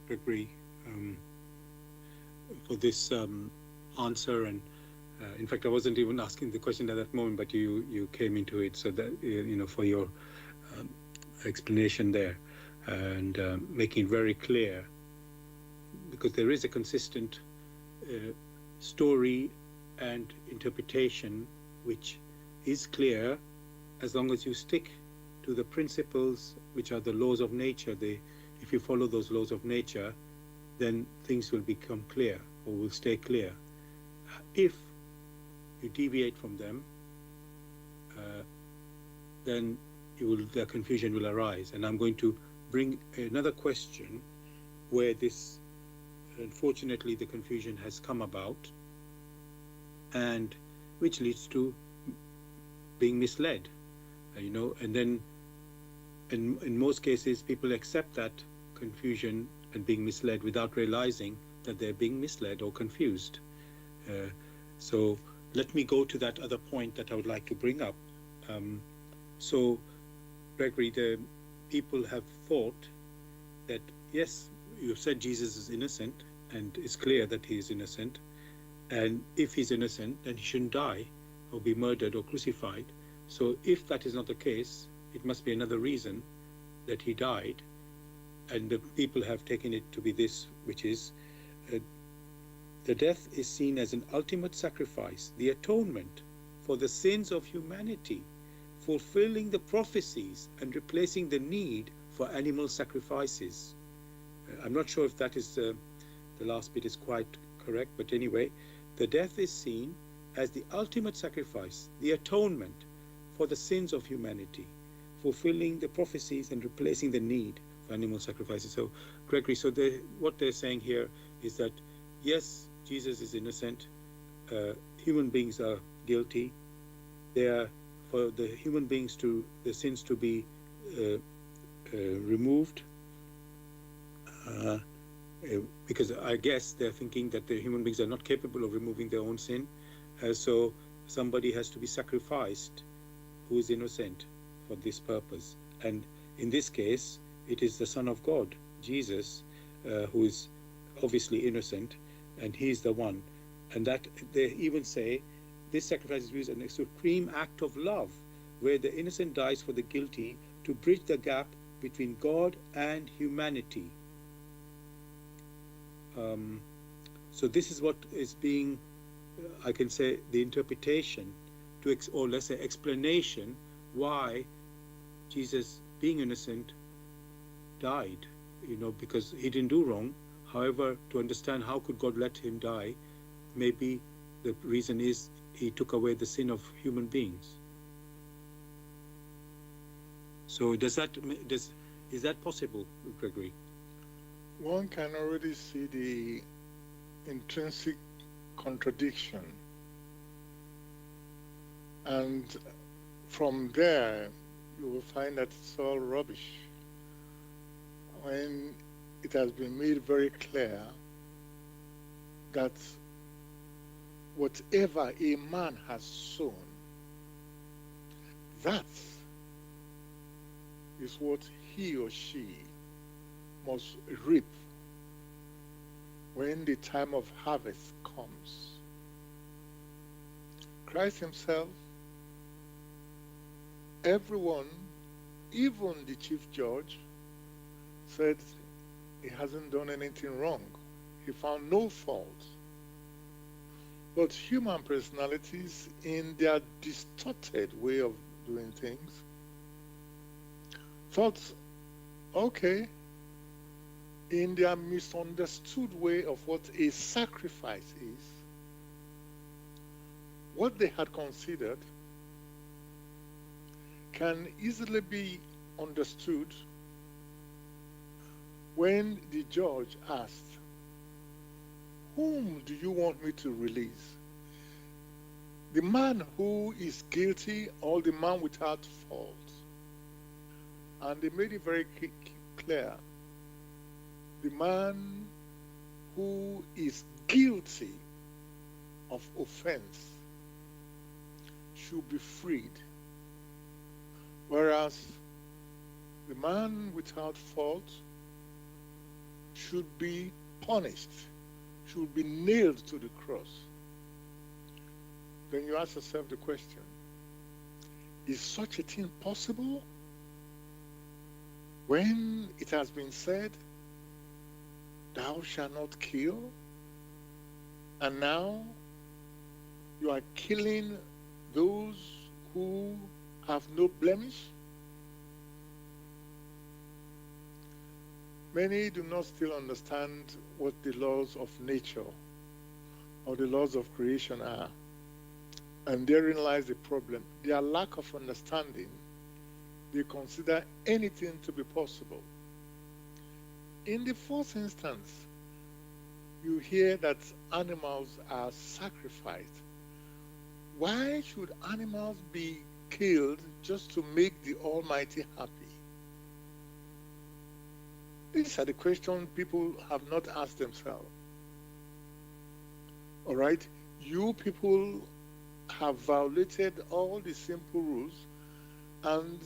S1: Gregory, for this answer. And in fact, I wasn't even asking the question at that moment, but you came into it, so that for your explanation there, and making it very clear, because there is a consistent story and interpretation which is clear, as long as you stick to the principles which are the laws of nature. If you follow those laws of nature, then things will become clear, or will stay clear. If you deviate from them, then the confusion will arise. And I'm going to bring another question where unfortunately, the confusion has come about, and which leads to being misled, and then in most cases, people accept that confusion and being misled without realizing that they're being misled or confused. So let me go to that other point that I would like to bring up. So, Gregory, the people have thought that, yes, you've said Jesus is innocent, and it's clear that he is innocent. And if he's innocent, then he shouldn't die or be murdered or crucified. So if that is not the case, it must be another reason that he died. And the people have taken it to be this, which is the death is seen as an ultimate sacrifice, the atonement for the sins of humanity, fulfilling the prophecies and replacing the need for animal sacrifices. I'm not sure if that is the last bit is quite correct, but anyway, the death is seen as the ultimate sacrifice, the atonement for the sins of humanity, fulfilling the prophecies and replacing the need for animal sacrifices. So, Gregory, what they're saying here is that, yes, Jesus is innocent, human beings are guilty, they are for the human beings the sins to be removed, because I guess they're thinking that the human beings are not capable of removing their own sin, so somebody has to be sacrificed who is innocent for this purpose. And in this case, it is the Son of God, Jesus, who is obviously innocent, and he's the one. And that they even say this sacrifice is used as a supreme act of love, where the innocent dies for the guilty to bridge the gap between God and humanity. So this is what is being, I can say, the interpretation or let's say explanation why Jesus, being innocent, died, because he didn't do wrong. However, to understand how could God let him die, maybe the reason is he took away the sin of human beings. So is that possible, Gregory?
S2: One can already see the intrinsic contradiction. And From there, you will find that it's all rubbish. When it has been made very clear that whatever a man has sown, that is what he or she must reap when the time of harvest comes. Christ himself, everyone, even the chief judge, said he hasn't done anything wrong. He found no fault. But human personalities, in their distorted way of doing things, thought, okay, in their misunderstood way of what a sacrifice is, what they had considered can easily be understood when the judge asked, whom do you want me to release? The man who is guilty or the man without fault? And they made it very clear. The man who is guilty of offense should be freed, whereas the man without fault should be punished, should be nailed to the cross. Then you ask yourself the question, is such a thing possible? When it has been said, thou shalt not kill, and now you are killing those who have no blemish? Many do not still understand what the laws of nature or the laws of creation are. And therein lies the problem. Their lack of understanding, they consider anything to be possible. In the first instance, you hear that animals are sacrificed. Why should animals be killed just to make the Almighty happy? These are the questions people have not asked themselves. All right? You people have violated all the simple rules, and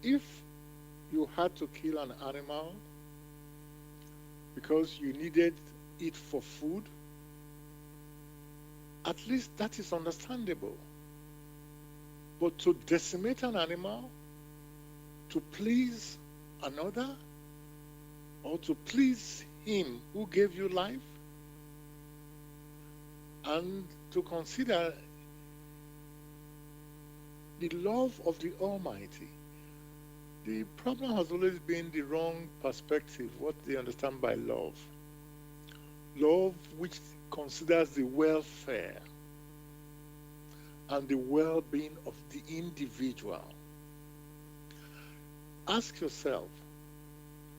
S2: if you had to kill an animal because you needed it for food, at least that is understandable. But to decimate an animal to please another, or to please him who gave you life, and to consider the love of the Almighty. The problem has always been the wrong perspective, what they understand by love. Love which considers the welfare and the well-being of the individual. Ask yourself,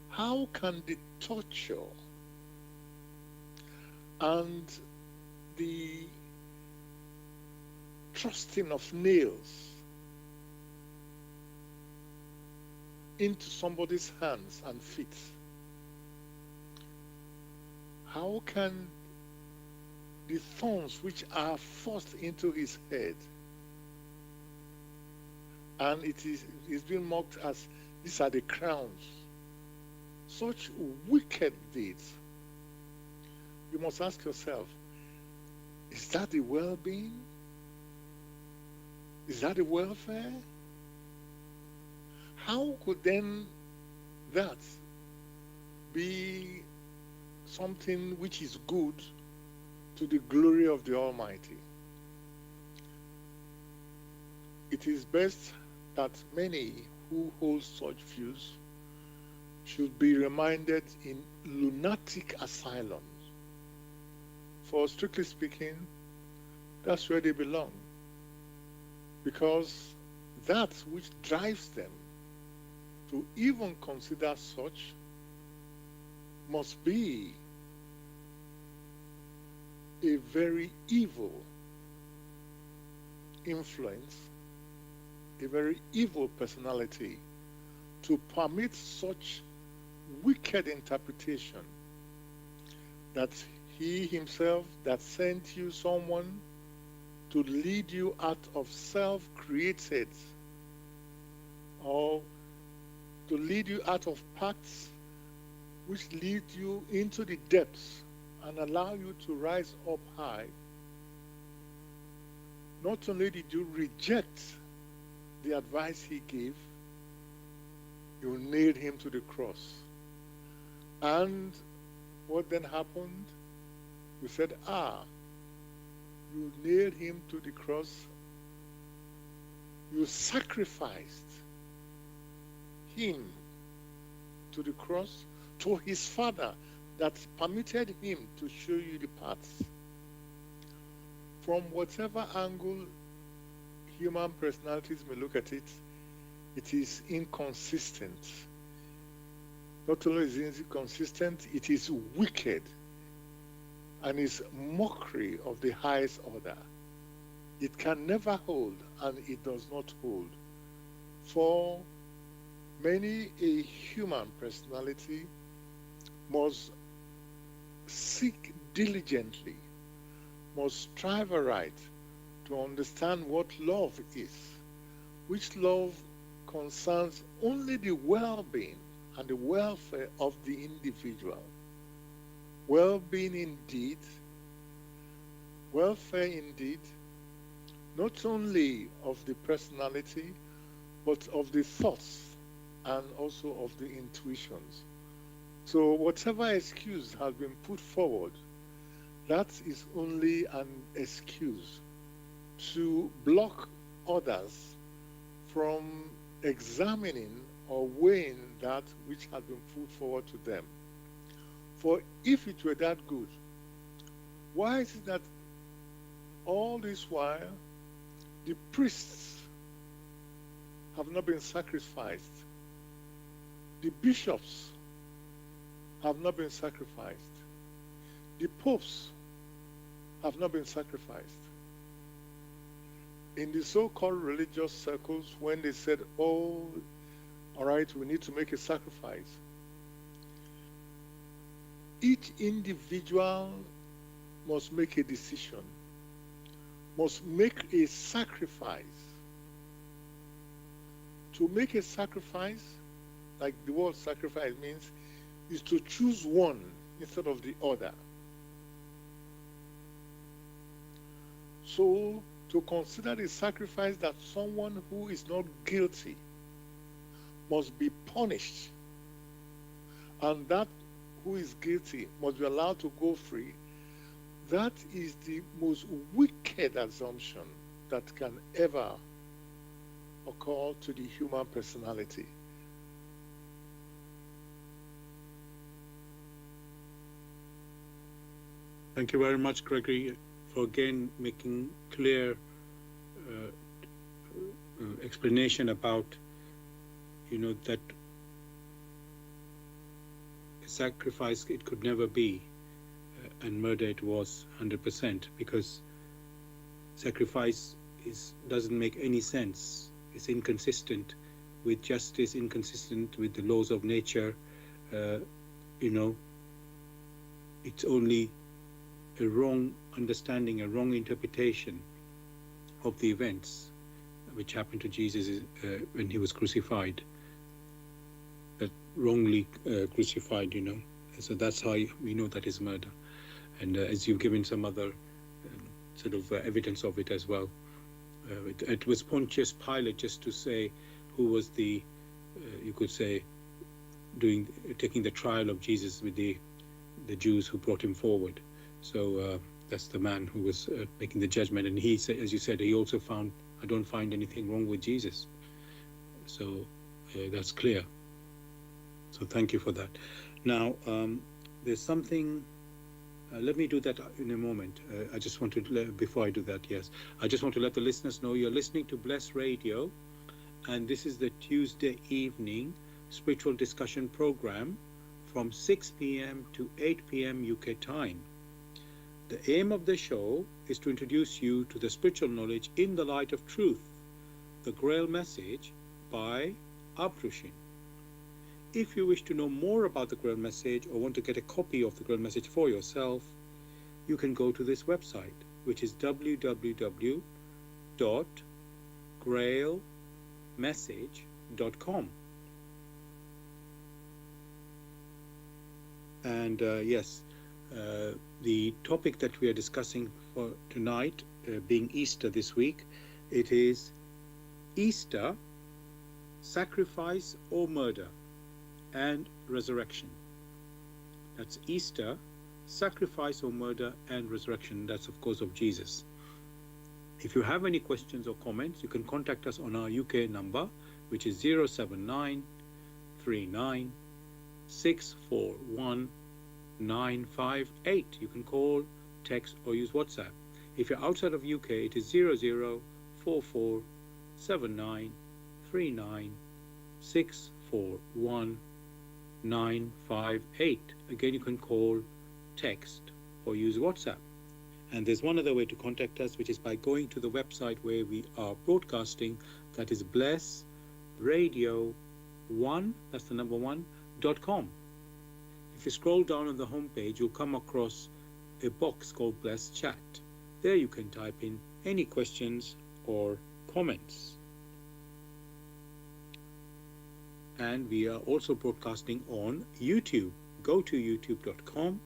S2: how can the torture and the thrusting of nails into somebody's hands and feet, how can the thorns which are forced into his head, and it's been mocked as these are the crowns, such wicked deeds, you must ask yourself, is that the well-being? Is that the welfare? How could then that be something which is good to the glory of the Almighty? It is best that many who hold such views should be reminded in lunatic asylums. For strictly speaking, that's where they belong. Because that which drives them to even consider such must be a very evil influence a very evil personality to permit such wicked interpretation that he himself that sent you someone to lead you out of self-created or to lead you out of paths which lead you into the depths and allow you to rise up high. Not only did you reject the advice he gave, you nailed him to the cross. And what then happened? You said, you nailed him to the cross. You sacrificed him to the cross to his Father that permitted him to show you the paths. From whatever angle human personalities may look at it, it is inconsistent. Not only is it inconsistent, it is wicked and is mockery of the highest order. It can never hold, and it does not hold. For many, a human personality must seek diligently, must strive aright to understand what love is, which love concerns only the well-being and the welfare of the individual. Well-being indeed, welfare indeed, not only of the personality, but of the thoughts and also of the intuitions. So whatever excuse has been put forward, that is only an excuse to block others from examining or weighing that which has been put forward to them. For if it were that good, why is it that all this while the priests have not been sacrificed? The bishops have not been sacrificed. The popes have not been sacrificed. In the so-called religious circles, when they said, all right, we need to make a sacrifice, each individual must make a decision, must make a sacrifice. To make a sacrifice, like the word sacrifice means, is to choose one instead of the other. So, to consider the sacrifice that someone who is not guilty must be punished, and that who is guilty must be allowed to go free, that is the most wicked assumption that can ever occur to the human personality.
S1: Thank you very much, Gregory, for again making clear explanation about, that sacrifice it could never be, and murder it was 100%, because sacrifice doesn't make any sense. It's inconsistent with justice, inconsistent with the laws of nature. It's only a wrong understanding, a wrong interpretation of the events which happened to Jesus when he was crucified, that wrongly crucified, So that's how we know that is murder. And as you've given some other sort of evidence of it as well. It was Pontius Pilate, just to say, who was the, you could say, taking the trial of Jesus with the Jews who brought him forward. So that's the man who was making the judgment. And he said, as you said, he also found, I don't find anything wrong with Jesus. So that's clear. So thank you for that. Now, there's something, let me do that in a moment. I just want to, before I do that, I just want to let the listeners know you're listening to Bless Radio, and this is the Tuesday evening spiritual discussion program from 6 p.m. to 8 p.m. UK time. The aim of the show is to introduce you to the spiritual knowledge in the light of truth, The Grail Message by Abrushin. If you wish to know more about the Grail Message or want to get a copy of the Grail Message for yourself, you can go to this website, which is www.grailmessage.com. And yes, the topic that we are discussing for tonight, being Easter this week, it is Easter, sacrifice or murder, and resurrection. That's Easter, sacrifice or murder, and resurrection. That's of course of Jesus. If you have any questions or comments, you can contact us on our UK number, which is 079 39 641 958. You can call, text, or use WhatsApp. If you're outside of UK, it is 0044 79 39 641 958. Again, you can call, text, or use WhatsApp. And there's one other way to contact us, which is by going to the website where we are broadcasting. That is Bless Radio 1, that's the number 1.com. If you scroll down on the home page, you'll come across a box called Bless Chat. There you can type in any questions or comments. And we are also broadcasting on YouTube. Go to youtube.com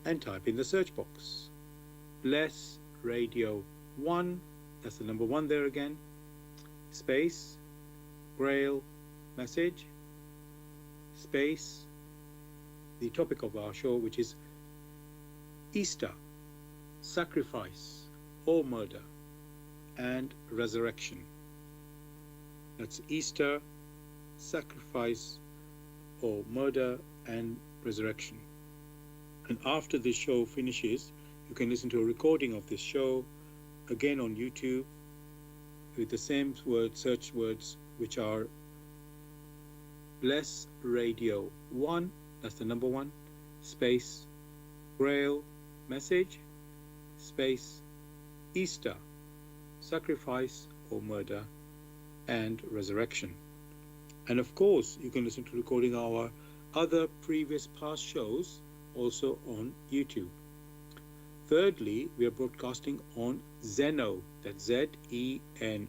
S1: and type in the search box Bless Radio 1, that's the number 1 there again, space Grail Message, space the topic of our show, which is Easter, sacrifice or murder, and resurrection. That's Easter, sacrifice or murder, and resurrection. And after this show finishes, you can listen to a recording of this show again on YouTube with the same search words, which are Bless Radio 1, that's the number 1, space Grail Message, space Easter, sacrifice or murder, and resurrection. And of course, you can listen to recording our other previous past shows also on YouTube. Thirdly, we are broadcasting on Zeno, that's ZENO.FM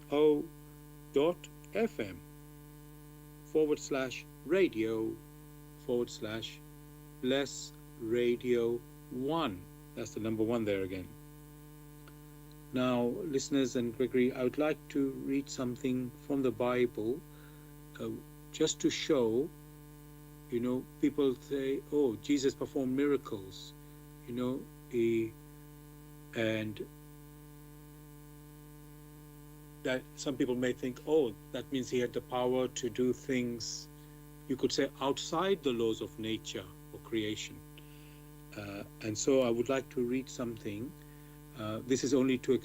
S1: /radio/Bless Radio 1. That's the number 1 there again. Now, listeners and Gregory, I would like to read something from the Bible just to show, people say, oh, Jesus performed miracles, and that some people may think, oh, that means he had the power to do things, you could say, outside the laws of nature or creation. And so I would like to read something. This is only to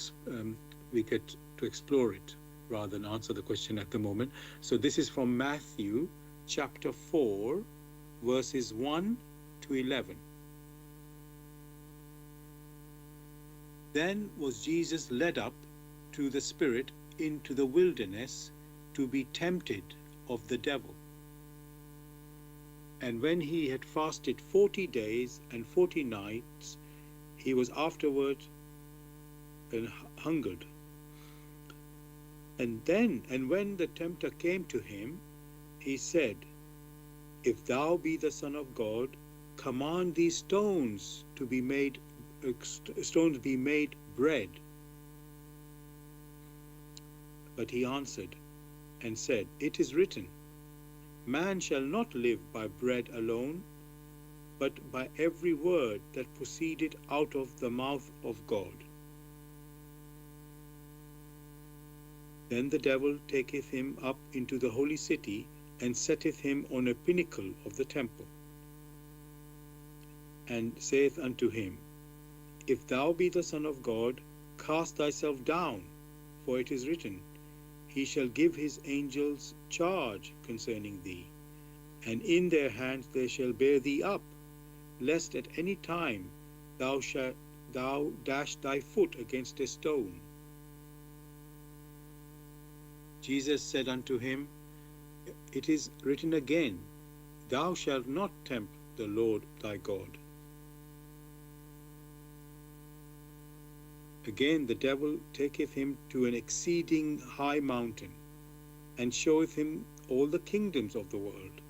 S1: we get to explore it rather than answer the question at the moment. So this is from Matthew chapter 4, verses 1 to 11. Then was Jesus led up to the Spirit into the wilderness to be tempted of the devil. And when he had fasted 40 days and 40 nights, he was afterward hungered. And when the tempter came to him, he said, If thou be the Son of God, command these stones be made bread. But he answered and said, It is written, Man shall not live by bread alone, but by every word that proceeded out of the mouth of God. Then the devil taketh him up into the holy city, and setteth him on a pinnacle of the temple, and saith unto him, If thou be the Son of God, cast thyself down, for it is written, He shall give his angels charge concerning thee, and in their hands they shall bear thee up, lest at any time thou dash thy foot against a stone. Jesus said unto him, It is written again, Thou shalt not tempt the Lord thy God. Again the devil taketh him to an exceeding high mountain, and showeth him all the kingdoms of the world,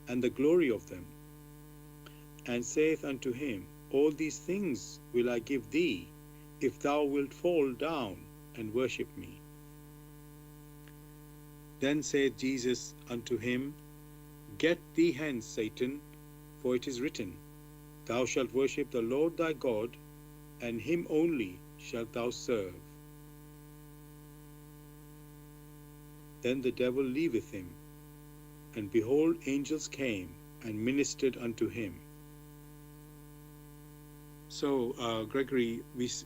S1: and the glory of them, and saith unto him, All these things will I give thee, if thou wilt fall down and worship me. Then saith Jesus unto him, Get thee hence, Satan, for it is written, Thou shalt worship the Lord thy God, and him only shalt thou serve. Then the devil leaveth him, and behold, angels came and ministered unto him. So, Gregory,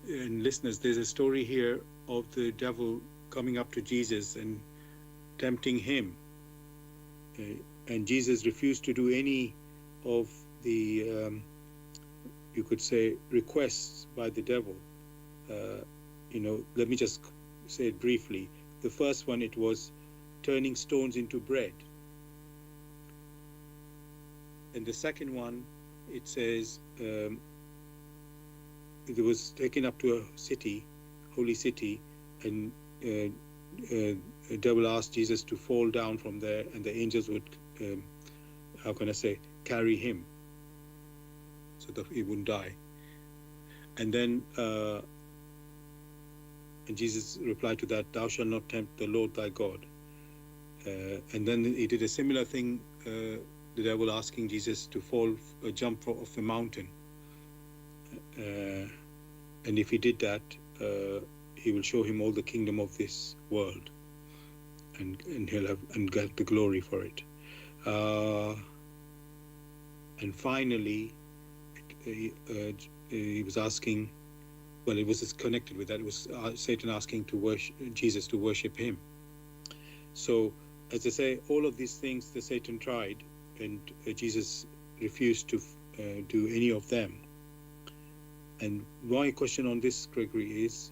S1: and listeners, there's a story here of the devil coming up to Jesus and tempting him. And Jesus refused to do any of the, you could say, requests by the devil. Let me just say it briefly. The first one, it was turning stones into bread. And the second one, it says, it was taken up to a city, holy city, and the devil asked Jesus to fall down from there, and the angels would, carry him so that he wouldn't die. And then and Jesus replied to that, Thou shalt not tempt the Lord thy God. And then he did a similar thing, the devil asking Jesus to jump off the mountain. And if he did that, he will show him all the kingdom of this world, and he'll have and get the glory for it. And finally, he was asking. Well, it was connected with that. It was Satan asking Jesus to worship him. So, as I say, all of these things that Satan tried, and Jesus refused to do any of them. And my question on this, Gregory, is,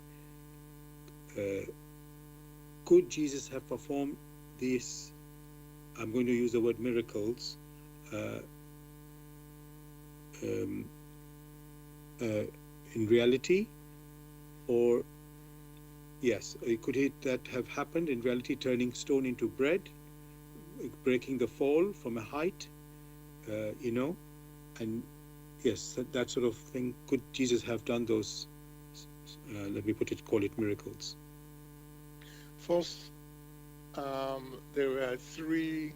S1: could Jesus have performed these, I'm going to use the word miracles, in reality? Or, yes, could that have happened in reality, turning stone into bread, breaking the fall from a height, and yes, that sort of thing. Could Jesus have done those, call it miracles?
S2: First, there were three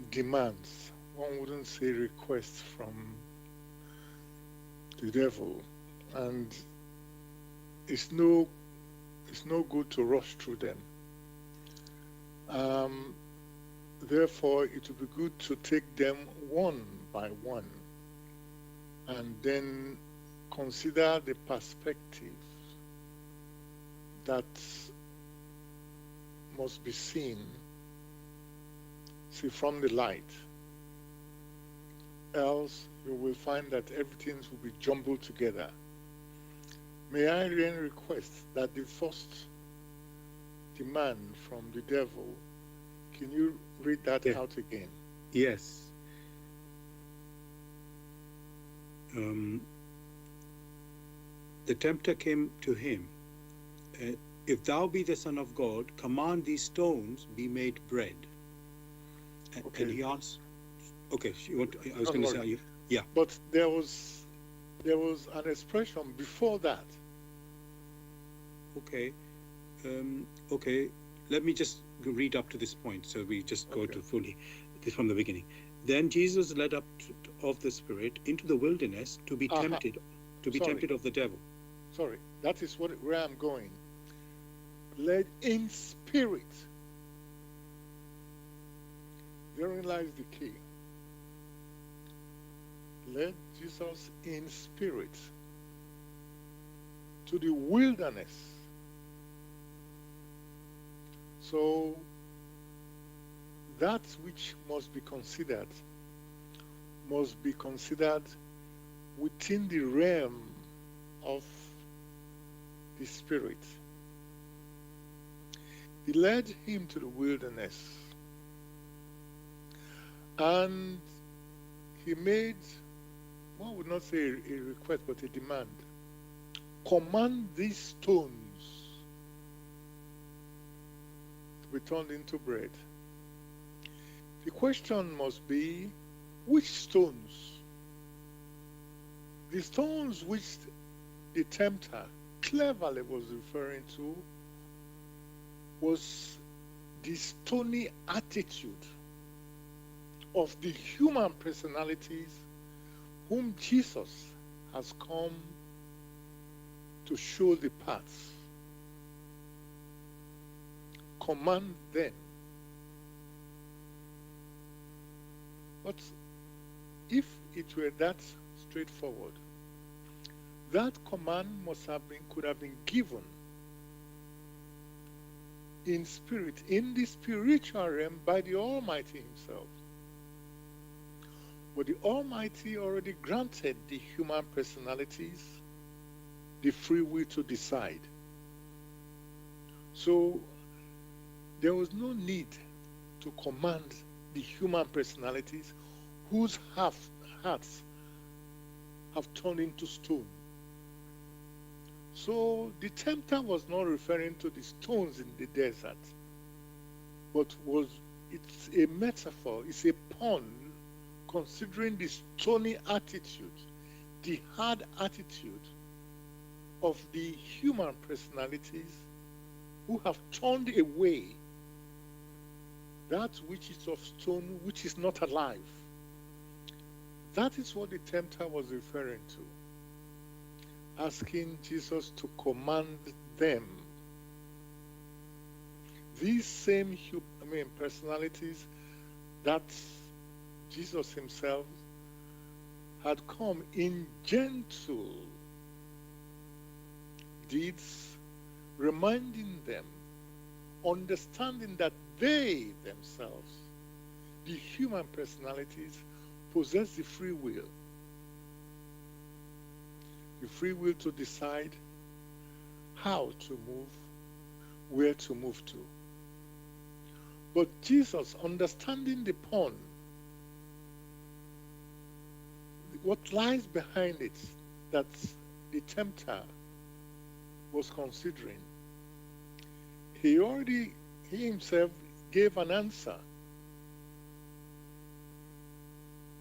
S2: demands. One wouldn't say requests from the devil, and it's no good to rush through them. Therefore, it would be good to take them one by one, and then consider the perspective that must be seen. See from the light. Else, you will find that everything will be jumbled together. May I then request that the first demand from the devil, can you read that out again?
S1: Yes. The tempter came to him, If thou be the Son of God, command these stones be made bread.
S2: Okay.
S1: And he answered, okay, I was going to say, yeah.
S2: But there was an expression before that.
S1: Okay. Okay. Let me just read up to this point, so we just go to fully this from the beginning. Then Jesus led up of the Spirit into the wilderness to be tempted, tempted of the devil.
S2: Sorry, that is where I'm going. Led in spirit. Therein lies the key. Led Jesus in spirit to the wilderness. So that which must be considered within the realm of the spirit. He led him to the wilderness, and he made, one would not say a request, but a demand. Command these stones to be turned into bread. The question must be, which stones? The stones which the tempter cleverly was referring to was the stony attitude of the human personalities whom Jesus has come to show the path. Command them. But if it were that straightforward, that command could have been given in spirit, in the spiritual realm, by the Almighty Himself. But the Almighty already granted the human personalities the free will to decide. So there was no need to command the human personalities whose hearts have turned into stone. So the tempter was not referring to the stones in the desert, but it's a metaphor, it's a pun considering the stony attitude, the hard attitude of the human personalities who have turned away that which is of stone, which is not alive. That is what the tempter was referring to, asking Jesus to command them. These same personalities that Jesus Himself had come in gentle deeds, reminding them, understanding that they themselves, the human personalities, possess the free will to decide how to move, where to move to. But Jesus, understanding the pun, what lies behind it, that the tempter was considering, he himself gave an answer.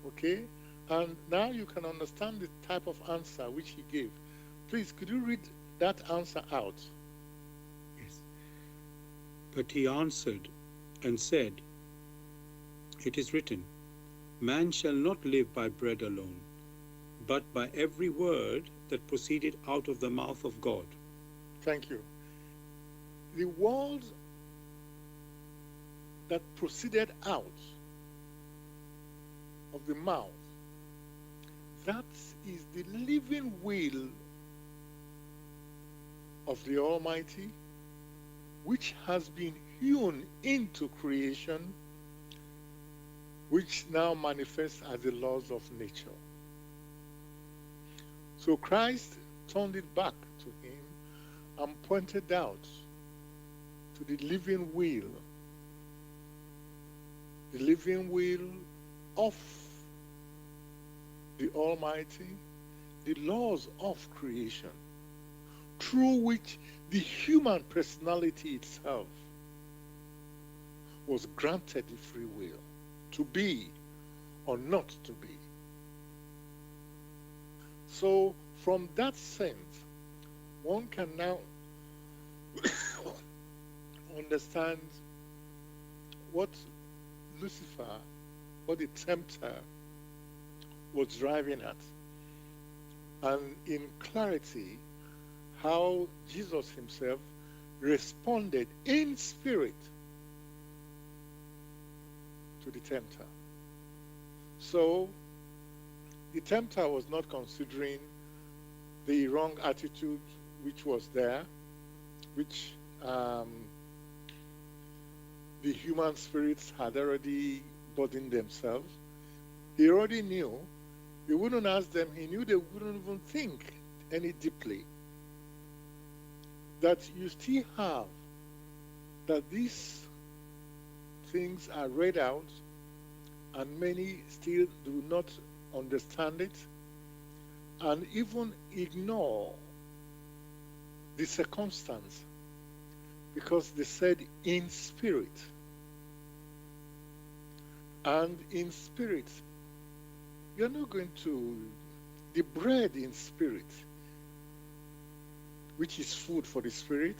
S2: Okay? And now you can understand the type of answer which he gave. Please, could you read that answer out?
S1: Yes. But he answered and said, "It is written, man shall not live by bread alone, but by every word that proceeded out of the mouth of God."
S2: Thank you. The words that proceeded out of the mouth, that is the living will of the Almighty, which has been hewn into creation, which now manifests as the laws of nature. So Christ turned it back to him and pointed out to the living will of the Almighty, the laws of creation, through which the human personality itself was granted the free will to be or not to be. So from that sense, one can now understand what Lucifer, what the tempter was driving at, and in clarity how Jesus himself responded in spirit to the tempter. So the tempter was not considering the wrong attitude which was there, which the human spirits had already burdened themselves. He already knew. He wouldn't ask them. He knew they wouldn't even think any deeply. That you still have that these things are read out and many still do not understand it and even ignore the circumstance because they said in spirit. And in spirit, you're not going to, the bread in spirit, which is food for the spirit,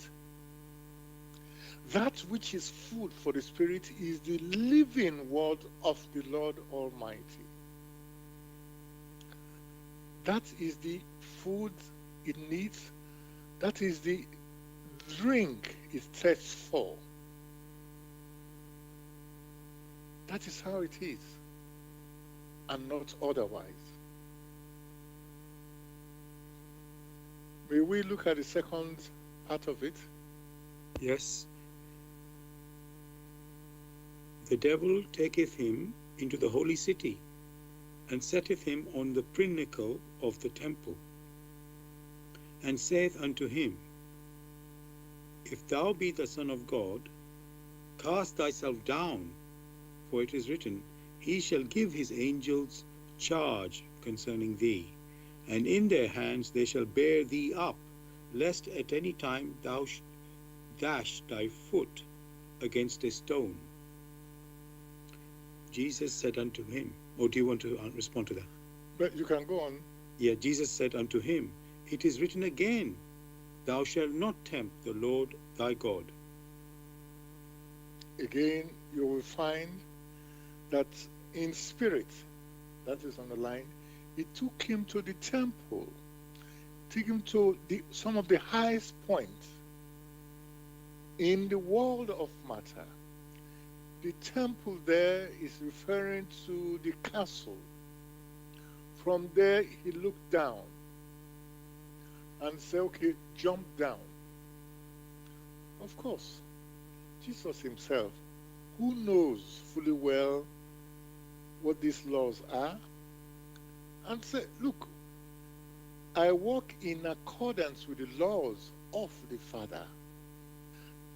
S2: that which is food for the spirit is the living word of the Lord Almighty. That is the food it needs. That is the drink it thirsts for. That is how it is, and not otherwise. May we look at the second part of it?
S1: Yes. The devil taketh him into the holy city, and setteth him on the pinnacle of the temple, and saith unto him, If thou be the Son of God, cast thyself down, for it is written, He shall give his angels charge concerning thee, and in their hands they shall bear thee up, lest at any time thou dash thy foot against a stone. Jesus said unto him, or do you want to respond to that?
S2: But you can go on.
S1: Yeah, Jesus said unto him, It is written again, Thou shalt not tempt the Lord thy God.
S2: Again, you will find that in spirit, that is on the line, he took him to the temple, took him to some of the highest points in the world of matter. The temple there is referring to the castle. From there, he looked down and said, okay, jump down. Of course, Jesus himself, who knows fully well what these laws are, and said, look, I walk in accordance with the laws of the Father.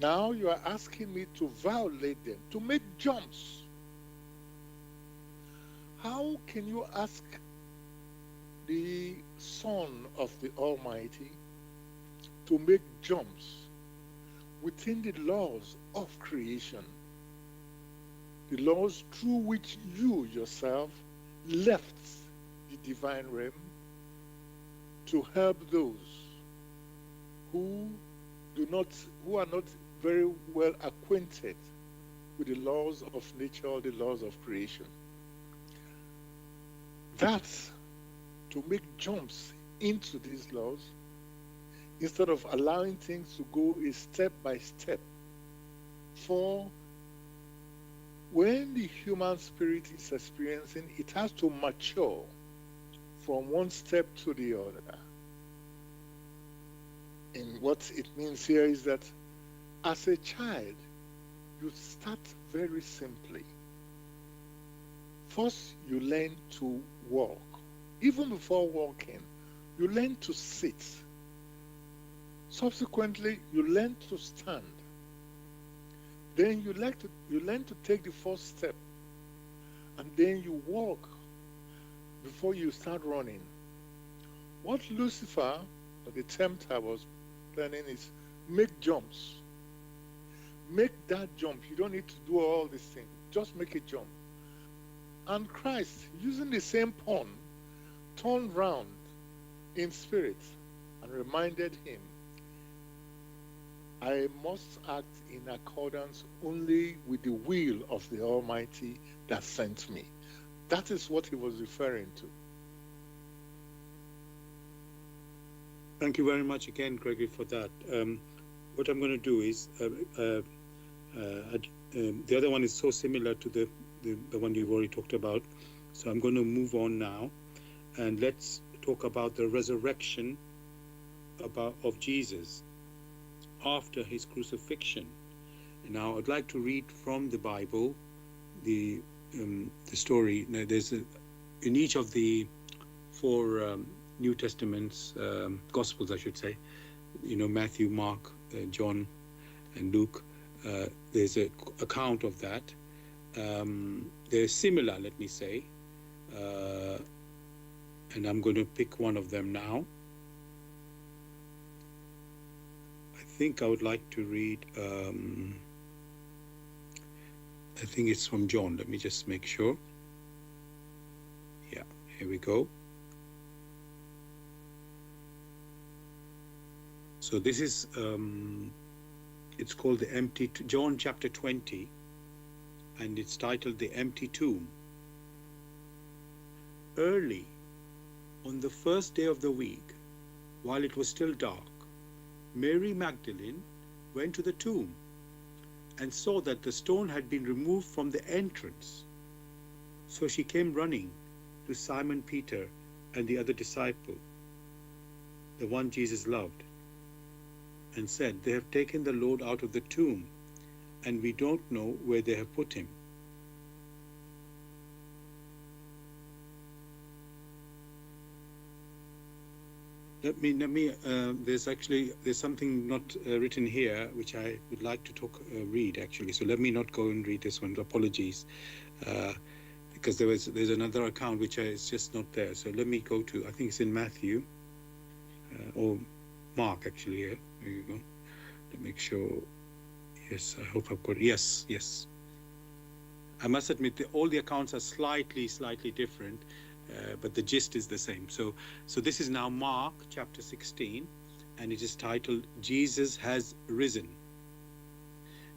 S2: Now you are asking me to violate them, to make jumps. How can you ask the Son of the Almighty to make jumps within the laws of creation? The laws through which you yourself left the divine realm to help those who are not very well acquainted with the laws of nature, the laws of creation. That's to make jumps into these laws instead of allowing things to go a step by step. For when the human spirit is experiencing, it has to mature from one step to the other. And what it means here is that as a child, you start very simply. First, you learn to walk. Even before walking, you learn to sit. Subsequently, you learn to stand. Then you learn to take the first step. And then you walk before you start running. What Lucifer, or the tempter, was planning is make jumps. Make that jump. You don't need to do all these things. Just make a jump. And Christ, using the same pawn, turned round in spirit and reminded him, I must act in accordance only with the will of the Almighty that sent me. That is what he was referring to.
S1: Thank you very much again, Gregory, for that. What I'm going to do is, the other one is so similar to the one you've already talked about. So I'm going to move on now, and let's talk about the resurrection of Jesus after his crucifixion. Now, I'd like to read from the Bible the story. Now, there's in each of the four New Testaments, Gospels, I should say, Matthew, Mark, John, and Luke. There's an account of that. They're similar, let me say, and I'm going to pick one of them now. I think I would like to read, I think it's from John. Let me just make sure. Yeah, here we go. So this is, it's called the empty, John chapter 20, and it's titled The Empty Tomb. Early on the first day of the week, while it was still dark, Mary Magdalene went to the tomb and saw that the stone had been removed from the entrance. So she came running to Simon Peter and the other disciple, the one Jesus loved, and said, "They have taken the Lord out of the tomb, and we don't know where they have put him." Let me. There's something not written here which I would like to read actually. So let me not go and read this one. Apologies, because there's another account which is just not there. So let me go to. I think it's in Matthew or Mark actually. Here, there you go. To make sure. Yes, I hope I've got. Yes. I must admit that all the accounts are slightly different. But the gist is the same. So this is now Mark chapter 16, and it is titled, Jesus Has Risen.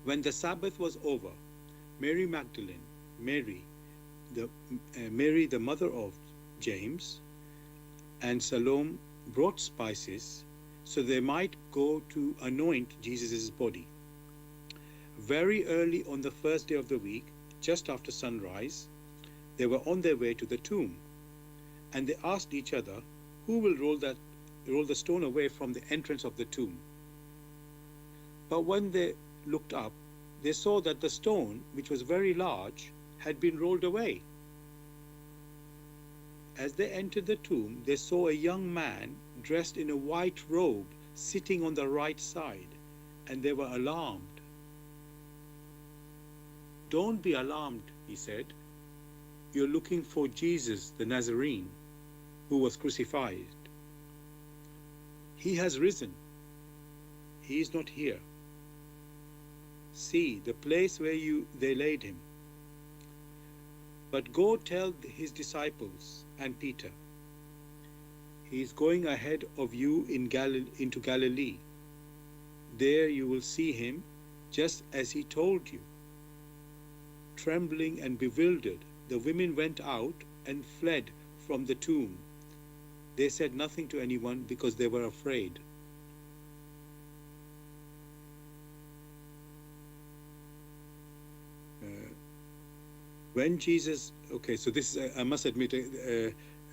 S1: When the Sabbath was over, Mary Magdalene, Mary, the mother of James, and Salome brought spices so they might go to anoint Jesus' body. Very early on the first day of the week, just after sunrise, they were on their way to the tomb. And they asked each other, "Who will roll the stone away from the entrance of the tomb?" But when they looked up, they saw that the stone, which was very large, had been rolled away. As they entered the tomb, they saw a young man dressed in a white robe sitting on the right side, and they were alarmed. "Don't be alarmed," he said. "You're looking for Jesus, the Nazarene, who was crucified. He has risen. He is not here. See, the place where they laid him. But go tell his disciples and Peter, he is going ahead of you into Galilee. There you will see him, just as he told you." Trembling and bewildered, the women went out and fled from the tomb. They said nothing to anyone because they were afraid. When Jesus, so this is, I must admit,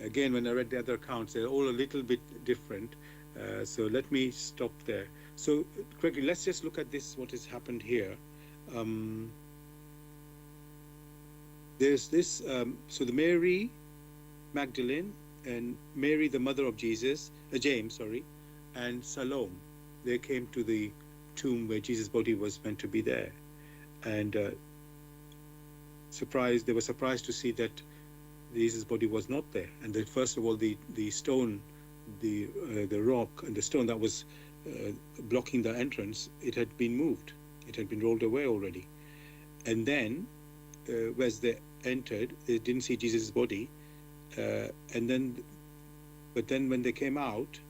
S1: again, when I read the other accounts, they're all a little bit different. So let me stop there. So, Gregory, let's just look at this, what has happened here. There's this, so the Mary Magdalene and Mary, the mother of Jesus, James, and Salome, they came to the tomb where Jesus' body was meant to be there. And they were surprised to see that Jesus' body was not there. And that first of all, the stone, the rock and the stone that was blocking the entrance, it had been moved. It had been rolled away already. And then, as they entered, they didn't see Jesus' body. But then when they came out,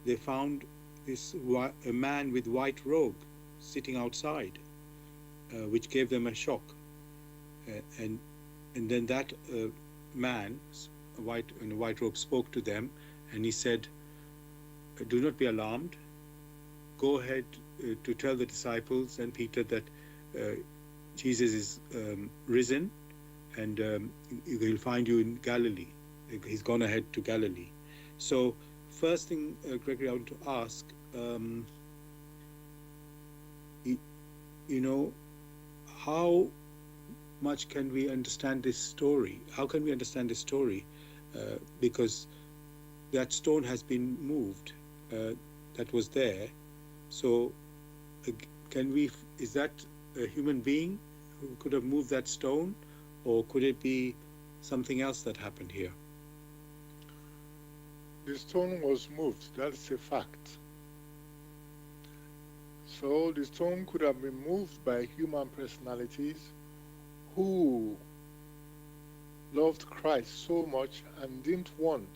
S1: they found a man with white robe sitting outside, which gave them a shock. And then that man, in a white robe, spoke to them, and he said, "Do not be alarmed. Go ahead to tell the disciples and Peter that Jesus is risen, and he'll find you in Galilee." He's gone ahead to Galilee. So first thing, Gregory, I want to ask, how much can we understand this story? How can we understand this story? Because that stone has been moved, that was there. So is that a human being who could have moved that stone, or could it be something else that happened here?
S2: The stone was moved, that's a fact. So the stone could have been moved by human personalities who loved Christ so much and didn't want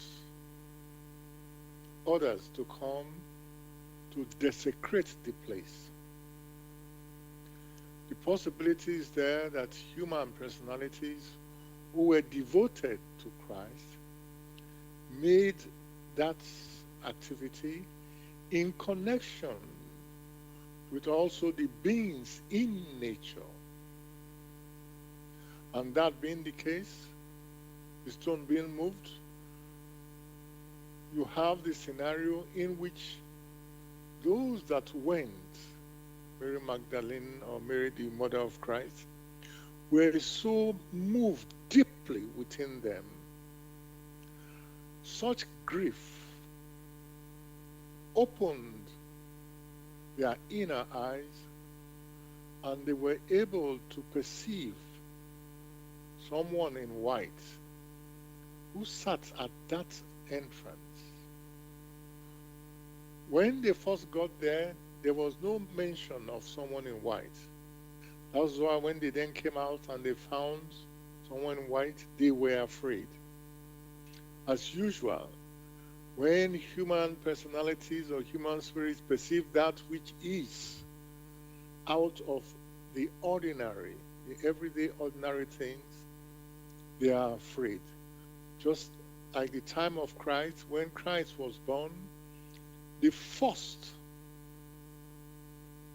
S2: others to come to desecrate the place. The possibility is there that human personalities who were devoted to Christ made that activity in connection with also the beings in nature. And that being the case, the stone being moved, you have the scenario in which those that went, Mary Magdalene or Mary, the mother of Christ, were so moved deeply within them, such grief opened their inner eyes, and they were able to perceive someone in white who sat at that entrance. When they first got there, there was no mention of someone in white. That's why when they then came out and they found someone in white, they were afraid. As usual, when human personalities or human spirits perceive that which is out of the ordinary, the everyday ordinary things, they are afraid. Just like the time of Christ, when Christ was born, the first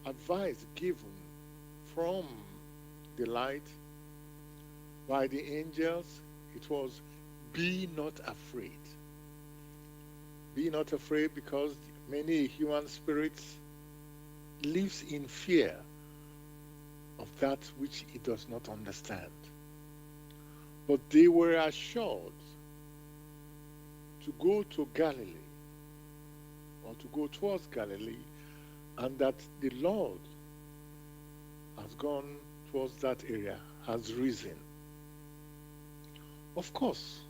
S2: advice given from the light by the angels, it was, be not afraid. Be not afraid, because many human spirits lives in fear of that which it does not understand. But they were assured to go to Galilee, or to go towards Galilee, and that the Lord has gone towards that area, has risen. Of course,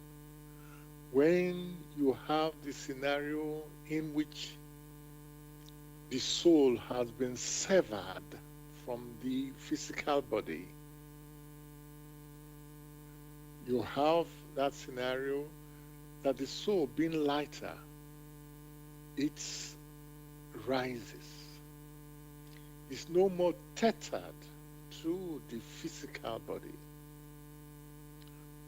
S2: when you have the scenario in which the soul has been severed from the physical body, you have that scenario that the soul being lighter, it rises. It's no more tethered to the physical body.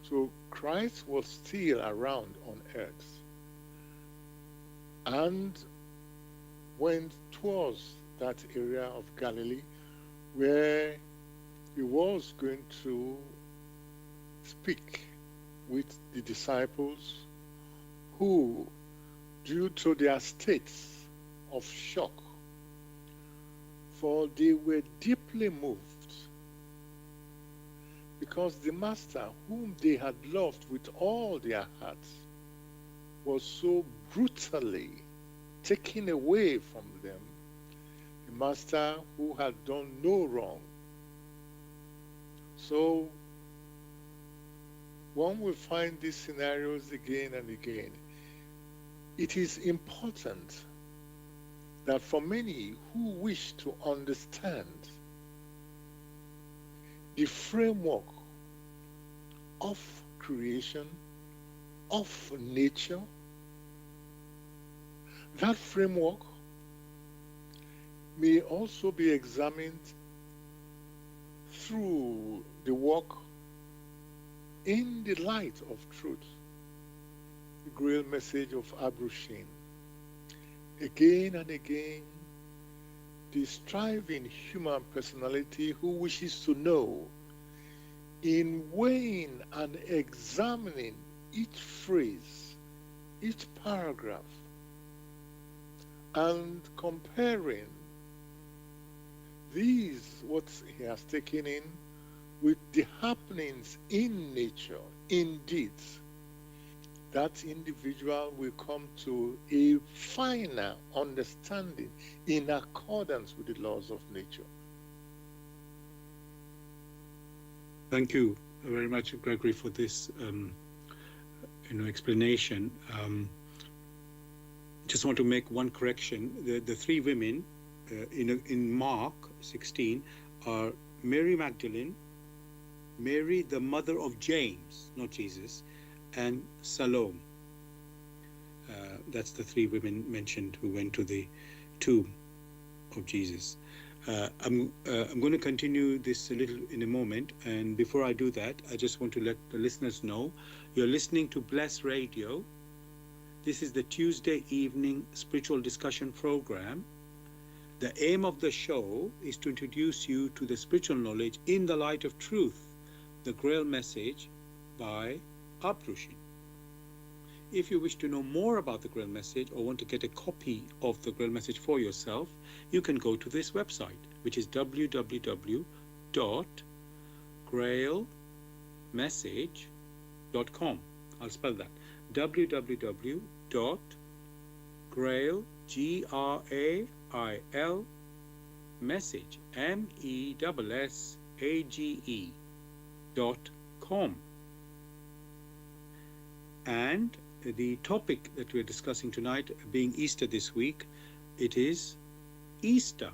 S2: So Christ was still around on earth and went towards that area of Galilee where he was going to speak with the disciples who, due to their states of shock, for they were deeply moved, because the Master, whom they had loved with all their hearts, was so brutally taken away from them, the Master who had done no wrong. So one will find these scenarios again and again. It is important that for many who wish to understand the framework of creation, of nature, that framework may also be examined through the work in the light of truth, the Grail Message of Abrushin. Again and again, the striving human personality who wishes to know, in weighing and examining each phrase, each paragraph, and comparing these, what he has taken in, with the happenings in nature, in deeds, that individual will come to a finer understanding in accordance with the laws of nature.
S1: Thank you very much, Gregory, for this explanation. Just want to make one correction. The three women in Mark 16 are Mary Magdalene, Mary, the mother of James, not Jesus, and Salome. That's the three women mentioned who went to the tomb of Jesus. I'm going to continue this a little in a moment, and before I do that, I just want to let the listeners know you're listening to Bless Radio. This is the Tuesday evening spiritual discussion program. The aim of the show is to introduce you to the spiritual knowledge in the light of truth, the Grail Message by Abrushin. If you wish to know more about the Grail Message or want to get a copy of the Grail Message for yourself, you can go to this website, which is www.grailmessage.com. I'll spell that. www.grail, Grail, message, MESSAGE.com. And the topic that we're discussing tonight, being Easter this week, it is Easter,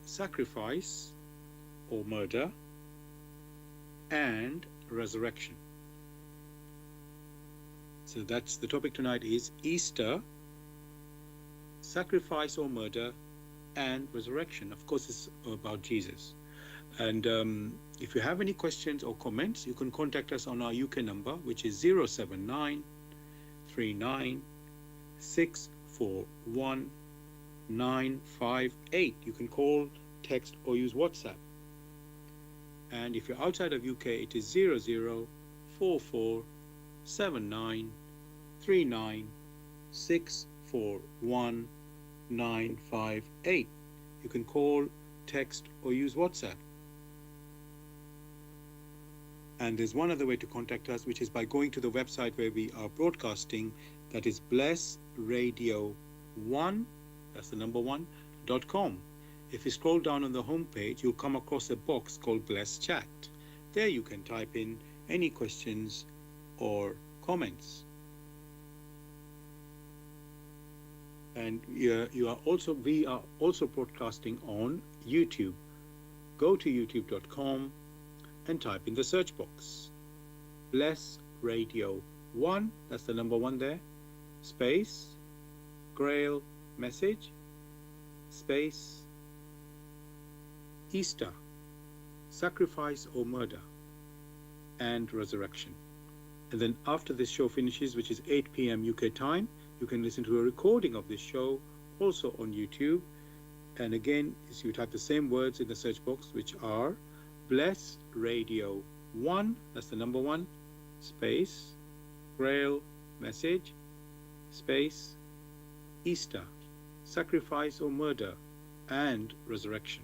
S1: sacrifice or murder, and resurrection. So that's the topic tonight, is Easter, sacrifice or murder, and resurrection. Of course, it's about Jesus. And if you have any questions or comments, you can contact us on our UK number, which is 079 39 641 958. You can call, text, or use WhatsApp. And if you're outside of UK, it is 0044 79 39 641 958. You can call, text, or use WhatsApp. And there's one other way to contact us, which is by going to the website where we are broadcasting. That is blessradio1, that's the number 1.com. If you scroll down on the home page, you'll come across a box called Bless Chat. There you can type in any questions or comments. And we are also broadcasting on YouTube. Go to youtube.com and type in the search box Bless Radio 1, that's the number 1 there, space Grail Message, space Easter, sacrifice or murder, and resurrection. And then after this show finishes, which is 8 p.m. UK time, you can listen to a recording of this show also on YouTube. And again, you type the same words in the search box, which are Bless Radio 1, that's the number 1, space Grail Message, space Easter, sacrifice or murder, and resurrection.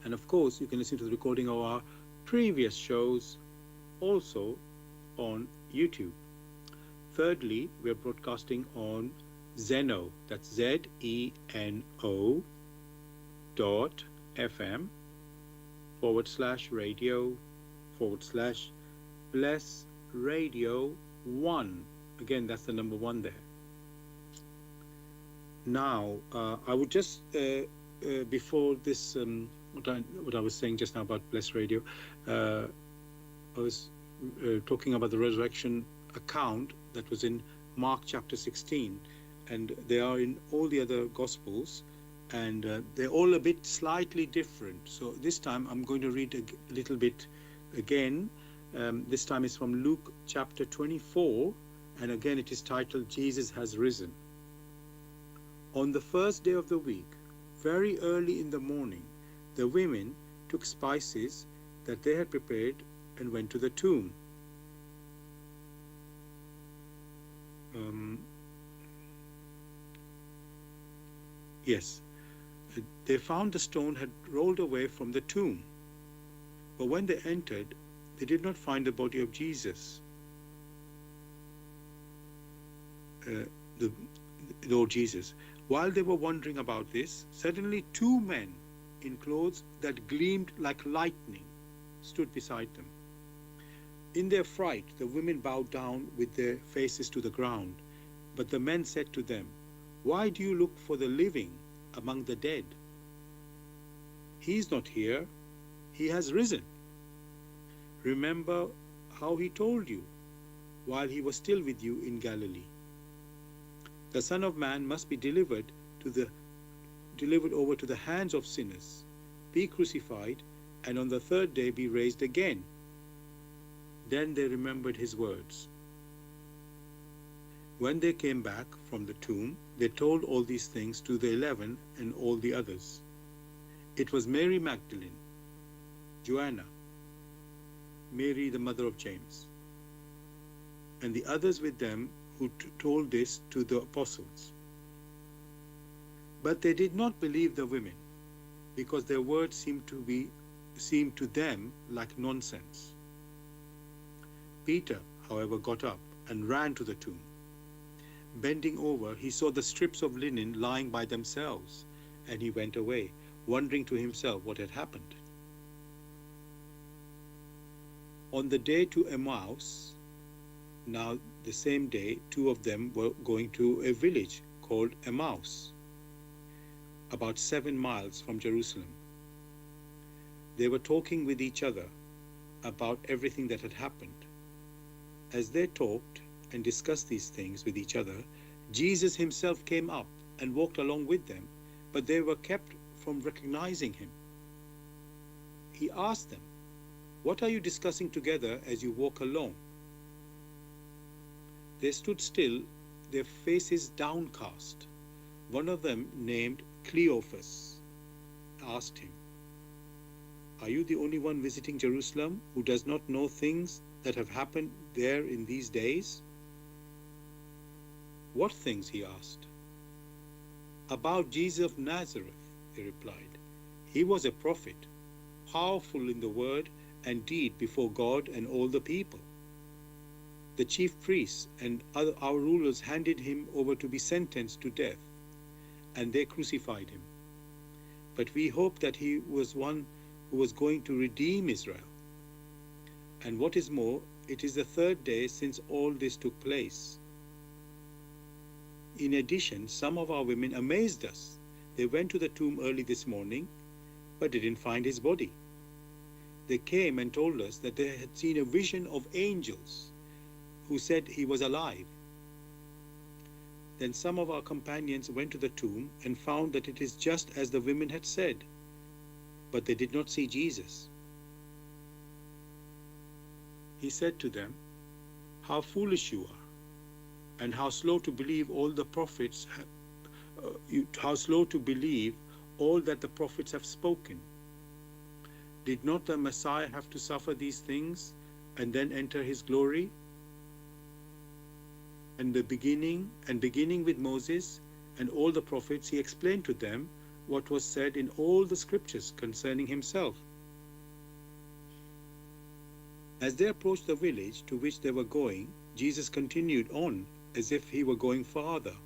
S1: And of course, you can listen to the recording of our previous shows also on YouTube. Thirdly, we are broadcasting on Zeno, that's ZENO.FM /radio/bless radio 1. Again, that's the number 1 there. Now, I would just, before this, what I was saying just now about Bless Radio, I was talking about the resurrection account that was in Mark chapter 16, and they are in all the other Gospels, and they're all a bit slightly different. So this time I'm going to read a little bit again. This time it's from Luke chapter 24, and again it is titled Jesus Has Risen. On the first day of the week, very early in the morning, the women took spices that they had prepared and went to the tomb. Yes, they found the stone had rolled away from the tomb. But when they entered, they did not find the body of Jesus, the Lord Jesus. While they were wondering about this, suddenly 2 men in clothes that gleamed like lightning stood beside them. In their fright, the women bowed down with their faces to the ground. But the men said to them, "Why do you look for the living among the dead? He is not here, he has risen. Remember how he told you while he was still with you in Galilee. The Son of Man must be delivered over to the hands of sinners, be crucified, and on the third day be raised again." Then they remembered his words. When they came back from the tomb, they told all these things to the 11 and all the others. It was Mary Magdalene, Joanna, Mary the mother of James, and the others with them who told this to the apostles. But they did not believe the women, because their words seemed to them like nonsense. Peter, however, got up and ran to the tomb. Bending over, he saw the strips of linen lying by themselves, and he went away, wondering to himself what had happened. On the day to Emmaus, now the same day, two of them were going to a village called Emmaus, about 7 miles from Jerusalem. They were talking with each other about everything that had happened. As they talked and discussed these things with each other, Jesus himself came up and walked along with them, but they were kept from recognizing him. He asked them, "What are you discussing together as you walk along?" They stood still, their faces downcast. One of them, named Cleophas, asked him, "Are you the only one visiting Jerusalem who does not know things that have happened there in these days?" "What things?" he asked. "About Jesus of Nazareth," they replied. "He was a prophet, powerful in the word and deed before God and all the people. The chief priests and our rulers handed him over to be sentenced to death, and they crucified him. But we hoped that he was one who was going to redeem Israel. And what is more, it is the third day since all this took place. In addition, some of our women amazed us. They went to the tomb early this morning, but didn't find his body. They came and told us that they had seen a vision of angels who said he was alive. Then some of our companions went to the tomb and found that it is just as the women had said, but they did not see Jesus." He said to them, "How foolish you are, and how slow to believe all the prophets how slow to believe all that the prophets have spoken. Did not the Messiah have to suffer these things and then enter his glory?" And beginning with Moses and all the prophets, he explained to them what was said in all the scriptures concerning himself. As they approached the village to which they were going, Jesus continued on as if he were going farther.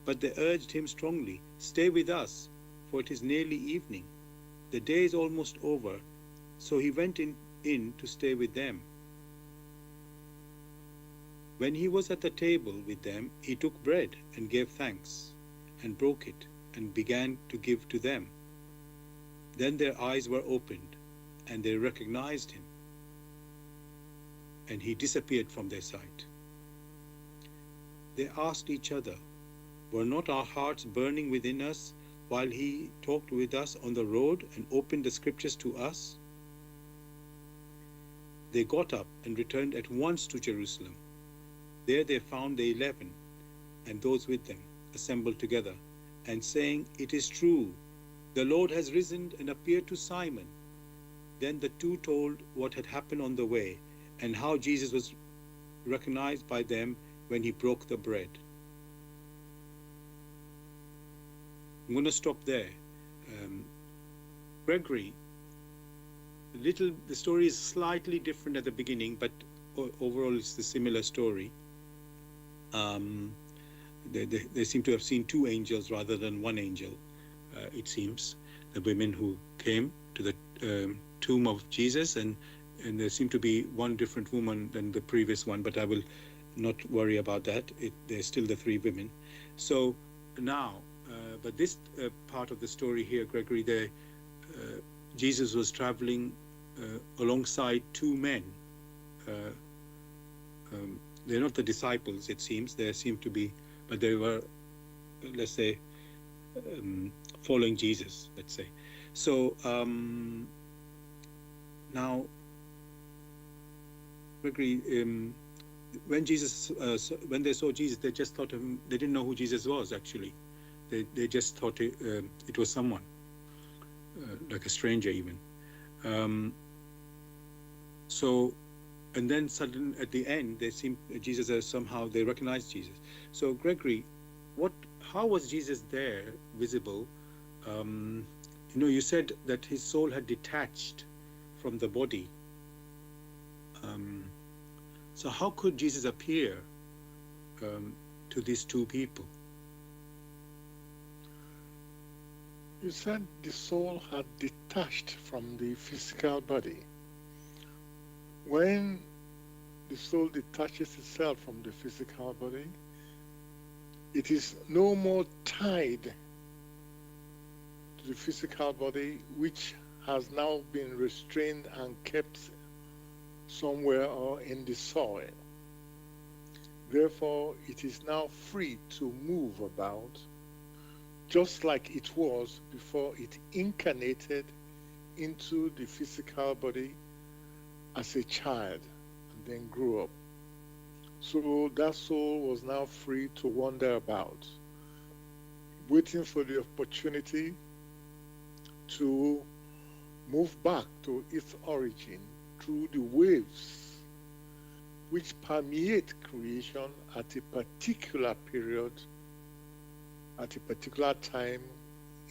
S1: But they urged him strongly, "Stay with us, for it is nearly evening. The day is almost over." So he went in to stay with them. When he was at the table with them, he took bread and gave thanks, and broke it, and began to give to them. Then their eyes were opened, and they recognized him, and he disappeared from their sight. They asked each other, "Were not our hearts burning within us while he talked with us on the road and opened the scriptures to us?" They got up and returned at once to Jerusalem. There they found the 11 and those with them assembled together, and saying, "It is true, the Lord has risen and appeared to Simon." Then the two told what had happened on the way, and how Jesus was recognized by them when he broke the bread. I'm going to stop there. Gregory, the story is slightly different at the beginning, but overall it's the similar story. They seem to have seen two angels rather than one angel, it seems. the women who came to the tomb of Jesus, and there seemed to be one different woman than the previous one, but I will not worry about that. There's still the three women. So now, but this part of the story here, Gregory, Jesus was traveling alongside two men. They're not the disciples, it seems. They seem to be, but they were, let's say, following Jesus, let's say. So now, Gregory, when they saw Jesus, they just thought of him. They didn't know who Jesus was. Actually, they just thought it was someone, like a stranger even. So, and then suddenly at the end, they recognized Jesus. So, Gregory, how was Jesus there, visible? You said that his soul had detached from the body. So how could Jesus appear to these two people?
S2: You said the soul had detached from the physical body. When the soul detaches itself from the physical body, it is no more tied to the physical body, which has now been restrained and kept somewhere or in the soil. Therefore, it is now free to move about, just like it was before it incarnated into the physical body as a child and then grew up. So that soul was now free to wander about, waiting for the opportunity to move back to its origin through the waves which permeate creation at a particular period, at a particular time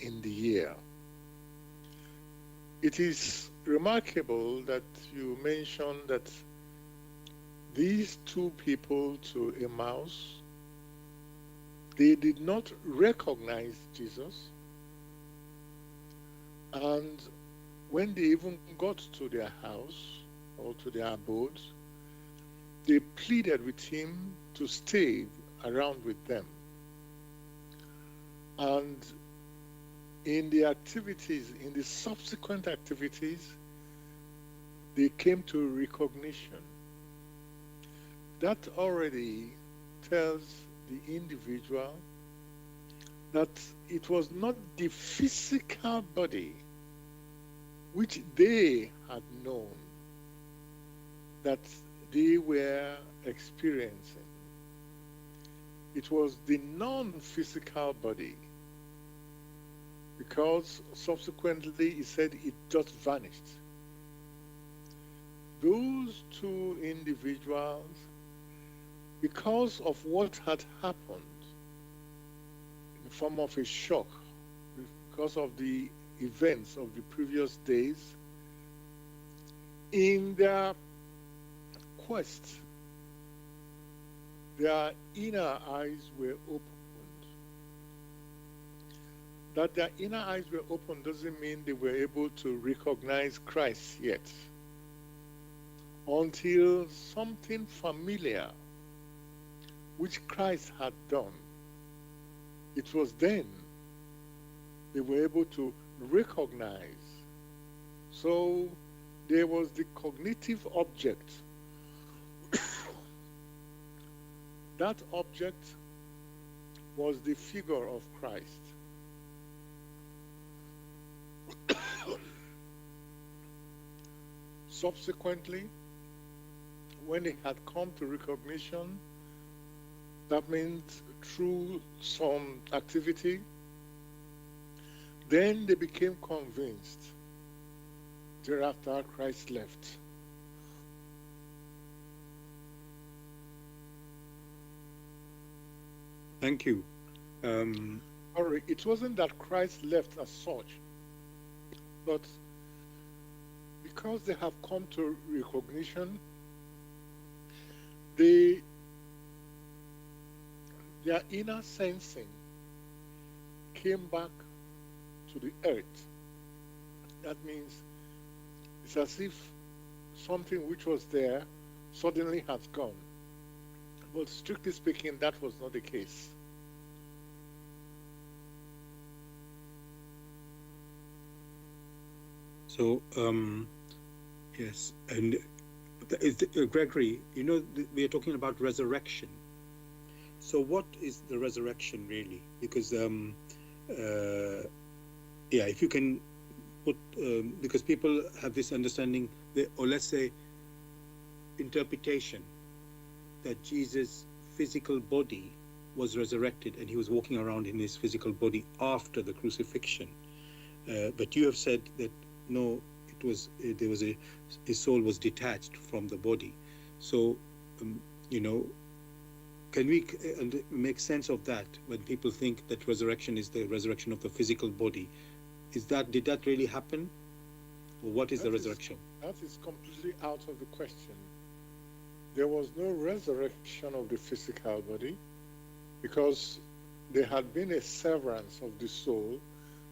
S2: in the year. It is remarkable that you mentioned that these two people to Emmaus, they did not recognize Jesus, and when they even got to their house or to their abode, they pleaded with him to stay around with them. And in the activities, in the subsequent activities, they came to recognition. That already tells the individual that it was not the physical body which they had known that they were experiencing. It was the non-physical body, because subsequently he said it just vanished. Those two individuals, because of what had happened in the form of a shock, because of the events of the previous days, in their quest, their inner eyes were opened. That their inner eyes were opened doesn't mean they were able to recognize Christ yet, until something familiar which Christ had done, it was then they were able to recognize. So there was the cognitive object. That object was the figure of Christ. Subsequently, when they had come to recognition, that means through some activity, then they became convinced. Thereafter, Christ left.
S1: Thank you.
S2: It wasn't that Christ left as such, but because they have come to recognition, their inner sensing came back to the earth. That means it's as if something which was there suddenly has gone. But strictly speaking, that was not the case.
S1: So, yes, and Gregory, we are talking about resurrection. So, what is the resurrection really? Because, if you can put, because people have this understanding, or let's say, interpretation that Jesus' physical body was resurrected and he was walking around in his physical body after the crucifixion. But you have said that no, his soul was detached from the body. So, can we make sense of that when people think that resurrection is the resurrection of the physical body? Did that really happen? Or what is the resurrection?
S2: That is completely out of the question. There was no resurrection of the physical body because there had been a severance of the soul.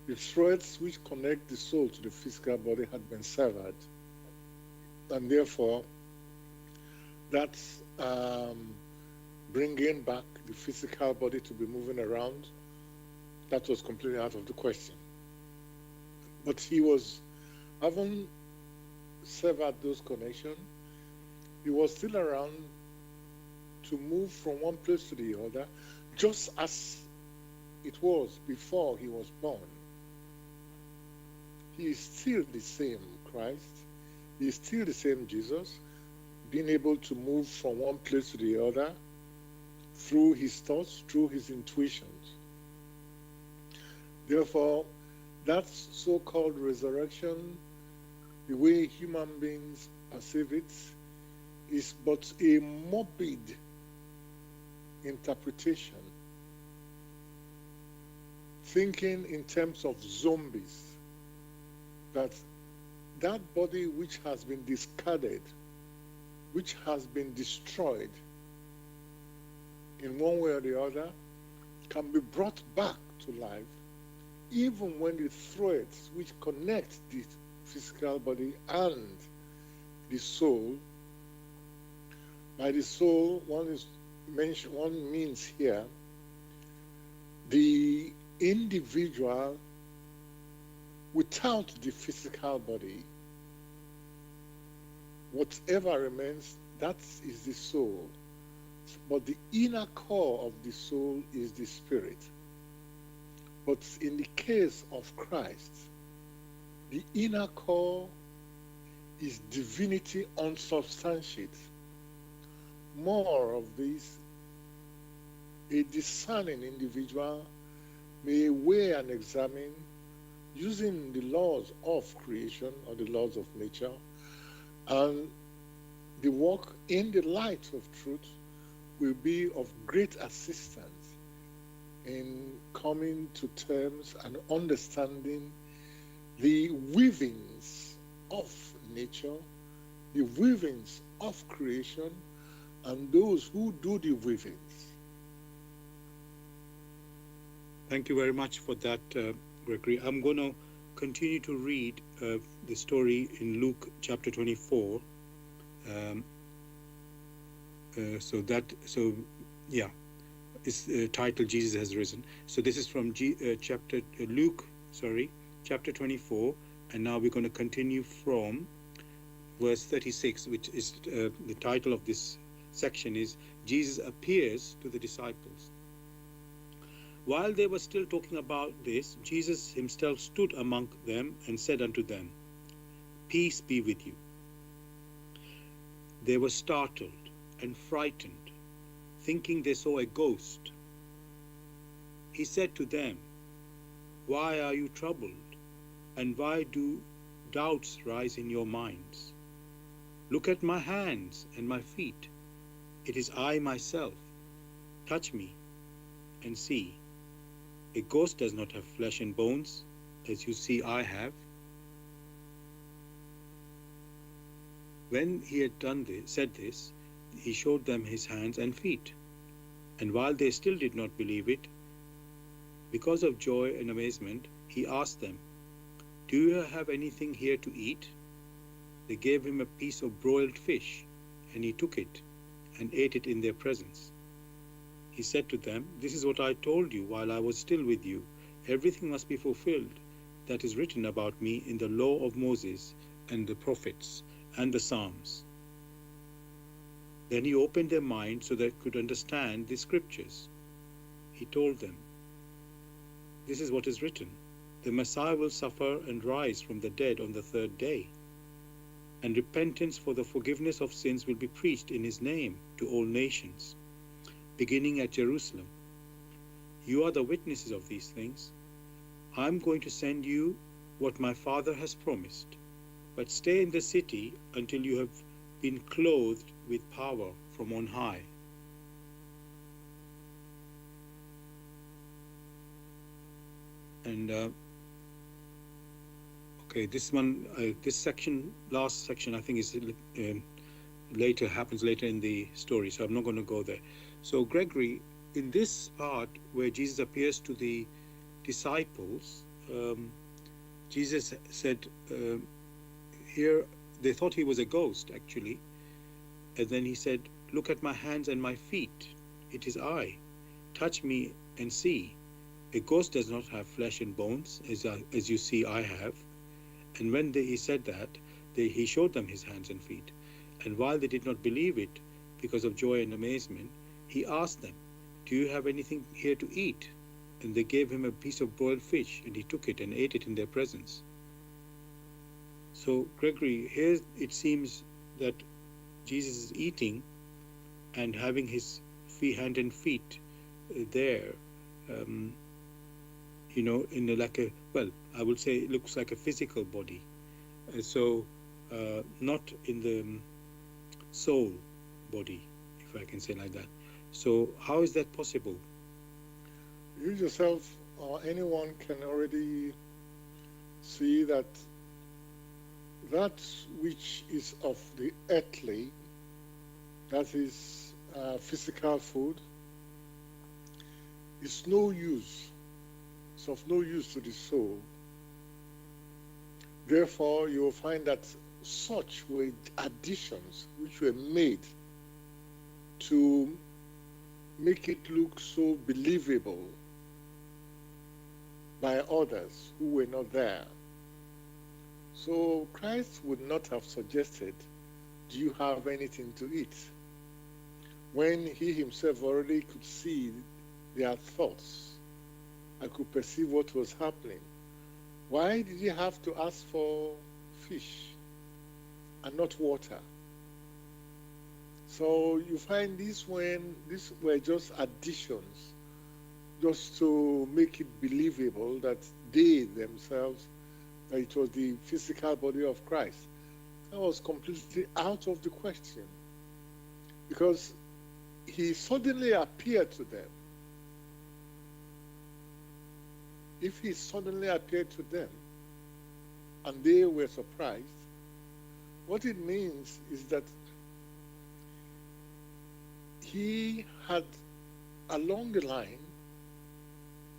S2: The threads which connect the soul to the physical body had been severed. And therefore, that's bringing back the physical body to be moving around. That was completely out of the question. But he was, having severed those connections, he was still around to move from one place to the other, just as it was before he was born. He is still the same Christ. He is still the same Jesus, being able to move from one place to the other through his thoughts, through his intuitions. Therefore, that so-called resurrection, the way human beings perceive it, is but a morbid interpretation, thinking in terms of zombies, that body which has been discarded, which has been destroyed in one way or the other, can be brought back to life, even when the threads which connect the physical body and the soul, by the soul, one means here the individual without the physical body. Whatever remains, that is the soul. But the inner core of the soul is the spirit. But in the case of Christ, the inner core is divinity unsubstantiated. More of this, a discerning individual may weigh and examine using the laws of creation or the laws of nature and the walk in the light of truth will be of great assistance in coming to terms and understanding the weavings of nature, the weavings of creation, and those who do the weavings.
S1: Thank you very much for that, Gregory. I'm going to continue to read the story in Luke chapter 24. It's titled Jesus Has Risen. So this is from Luke, chapter 24, and now we're going to continue from verse 36, which is the title of this section is Jesus appears to the disciples. While they were still talking about this, Jesus himself stood among them and said unto them, Peace be with you. They were startled and frightened, thinking they saw a ghost. He said to them, Why are you troubled, and why do doubts rise in your minds? Look at my hands and my feet. It is I myself. Touch me and see. A ghost does not have flesh and bones, as you see I have. When he had said this, he showed them his hands and feet. And while they still did not believe it, because of joy and amazement, he asked them, "Do you have anything here to eat?" They gave him a piece of broiled fish, and he took it and ate it in their presence. He said to them, "This is what I told you while I was still with you. Everything must be fulfilled that is written about me in the law of Moses and the prophets and the Psalms." Then he opened their minds so they could understand the scriptures. He told them, "This is what is written. The Messiah will suffer and rise from the dead on the third day, and repentance for the forgiveness of sins will be preached in his name to all nations, beginning at Jerusalem. You are the witnesses of these things. I'm going to send you what my Father has promised, but stay in the city until you have been clothed with power from on high." And okay, this section, last section, I think is happens later in the story, so I'm not going to go there. So Gregory, in this part where Jesus appears to the disciples, Jesus said, here, they thought he was a ghost, actually. And then he said, "Look at my hands and my feet. It is I. Touch me and see. A ghost does not have flesh and bones, as you see I have." And when he said that, he showed them his hands and feet. And while they did not believe it, because of joy and amazement, he asked them, "Do you have anything here to eat?" And they gave him a piece of broiled fish, and he took it and ate it in their presence. So, Gregory, here it seems that Jesus is eating and having his hand and feet there, in I would say it looks like a physical body. So, not in the soul body, if I can say like that. So, how is that possible?
S2: You yourself or anyone can already see that which is of the earthly, that is physical food, is no use. It's of no use to the soul. Therefore, you will find that such were additions which were made to make it look so believable by others who were not there. So Christ would not have suggested, "Do you have anything to eat?" when he himself already could see their thoughts and could perceive what was happening. Why did he have to ask for fish and not water? So you find these were just additions, just to make it believable that they themselves, that it was the physical body of Christ. That was completely out of the question, because he suddenly appeared to them. If he suddenly appeared to them and they were surprised, what it means is that he had, along the line,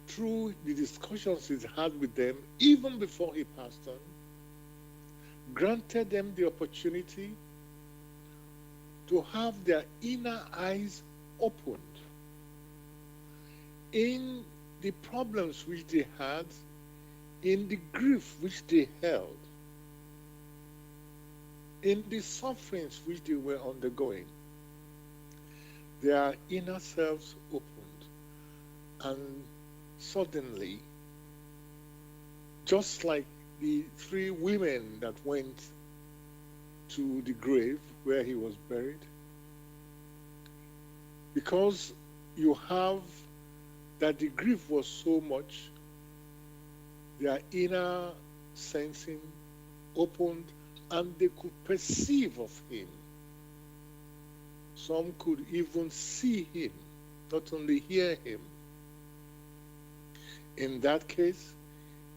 S2: through the discussions he had with them, even before he passed on, granted them the opportunity to have their inner eyes opened in the problems which they had, in the grief which they held, in the sufferings which they were undergoing. Their inner selves opened, and suddenly, just like the 3 women that went to the grave where he was buried, because you have that the grief was so much, their inner sensing opened, and they could perceive of him. Some could even see him, not only hear him. In that case,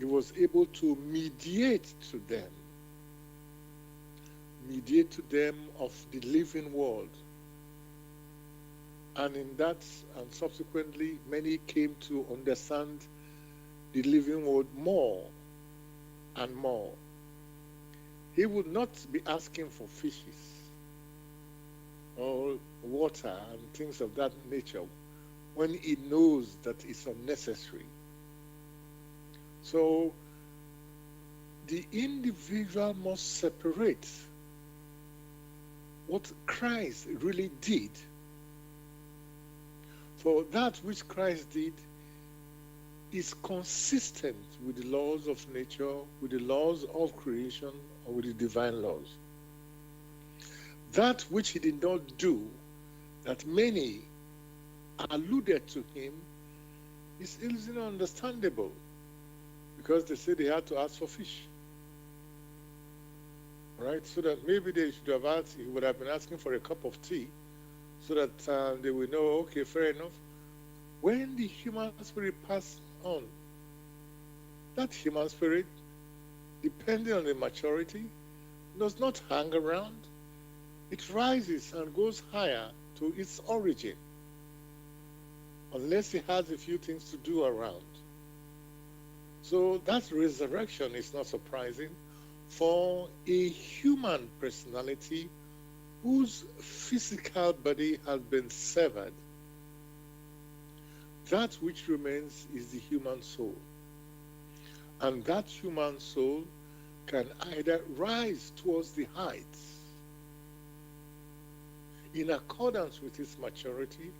S2: he was able to mediate to them of the living world. And in that, and subsequently, many came to understand the living world more and more. He would not be asking for fishes or water and things of that nature when he knows that it's unnecessary. So the individual must separate what Christ really did. For that which Christ did is consistent with the laws of nature, with the laws of creation, or with the divine laws. That which he did not do, that many alluded to him, is easily understandable because they say they had to ask for fish. Right? So that maybe they should have asked, he would have been asking for a cup of tea so that they will know, okay, fair enough. When the human spirit passed on, that human spirit, depending on the maturity, does not hang around. It rises and goes higher to its origin, unless it has a few things to do around. So that resurrection is not surprising for a human personality whose physical body has been severed. That which remains is the human soul. And that human soul can either rise towards the heights in accordance with its maturity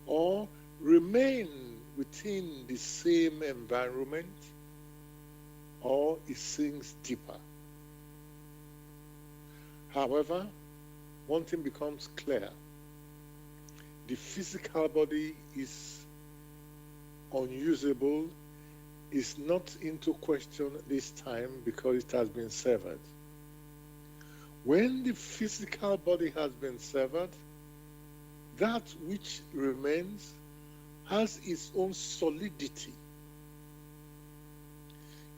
S2: or remain within the same environment, or it sinks deeper. However, one thing becomes clear. The physical body is unusable, is not into question this time because it has been severed. When the physical body has been severed, that which remains has its own solidity,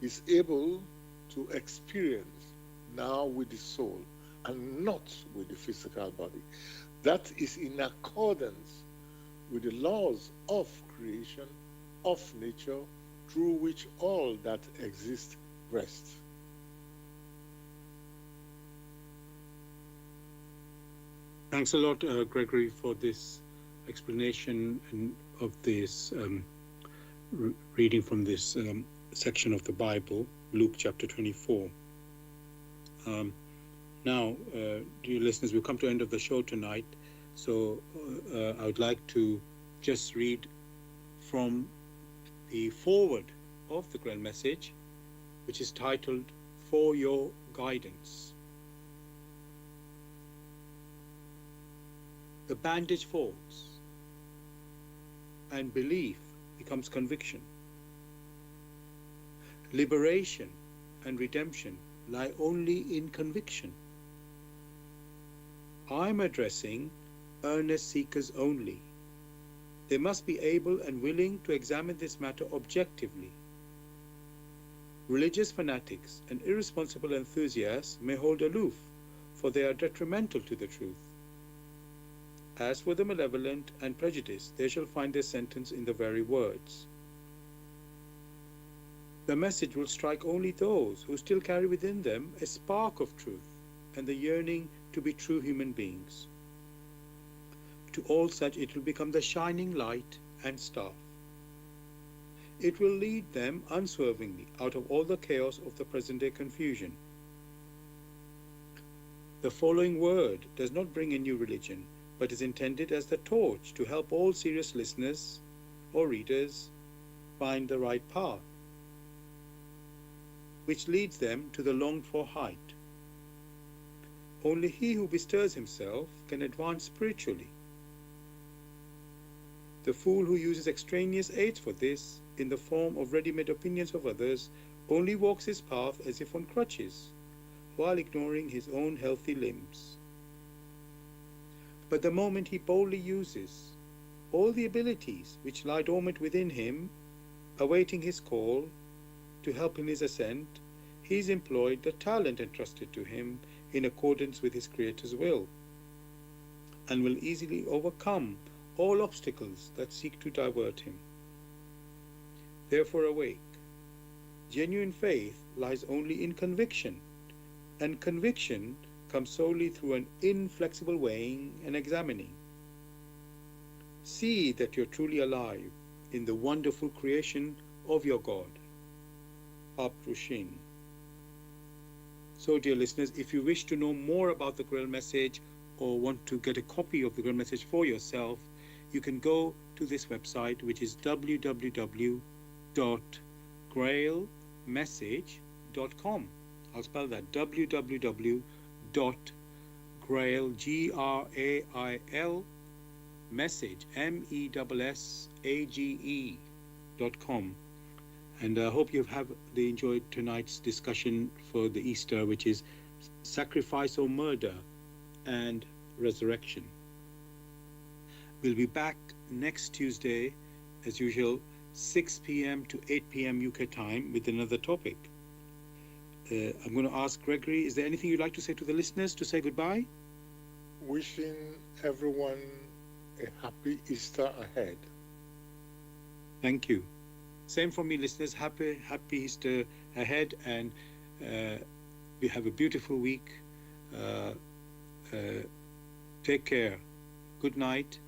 S2: is able to experience now with the soul and not with the physical body. That is in accordance with the laws of creation, of nature, through which all that exists rests.
S1: Thanks a lot, Gregory, for this explanation of this reading from this section of the Bible, Luke chapter 24. Now, dear listeners, we've come to the end of the show tonight, so I would like to just read from the foreword of the Grail Message, which is titled, For Your Guidance. The bandage falls, and belief becomes conviction. Liberation and redemption lie only in conviction. I'm addressing earnest seekers only. They must be able and willing to examine this matter objectively. Religious fanatics and irresponsible enthusiasts may hold aloof, for they are detrimental to the truth. As for the malevolent and prejudiced, they shall find their sentence in the very words. The message will strike only those who still carry within them a spark of truth and the yearning to be true human beings. To all such it will become the shining light and staff. It will lead them unswervingly out of all the chaos of the present-day confusion. The following word does not bring a new religion, but is intended as the torch to help all serious listeners or readers find the right path, which leads them to the longed-for height. Only he who bestirs himself can advance spiritually. The fool who uses extraneous aids for this, in the form of ready-made opinions of others, only walks his path as if on crutches, while ignoring his own healthy limbs. But the moment he boldly uses all the abilities which lie dormant within him, awaiting his call to help in his ascent, he is employed the talent entrusted to him in accordance with his Creator's will, and will easily overcome all obstacles that seek to divert him. Therefore awake, Genuine faith lies only in conviction, and conviction comes solely through an inflexible weighing and examining. See that you're truly alive in the wonderful creation of your God. Aprushin. So, dear listeners, if you wish to know more about the Grail Message or want to get a copy of the Grail Message for yourself, you can go to this website, which is www.grailmessage.com. I'll spell that www.grail, Grail message, message.com. And I hope you have enjoyed tonight's discussion for the Easter, which is sacrifice or murder and resurrection. We'll be back next Tuesday, as usual, 6 p.m. to 8 p.m. UK time with another topic. I'm going to ask Gregory, is there anything you'd like to say to the listeners to say goodbye?
S2: Wishing everyone a happy Easter ahead.
S1: Thank you. Same for me, listeners. Happy Easter ahead, and we have a beautiful week. Take care. Good night.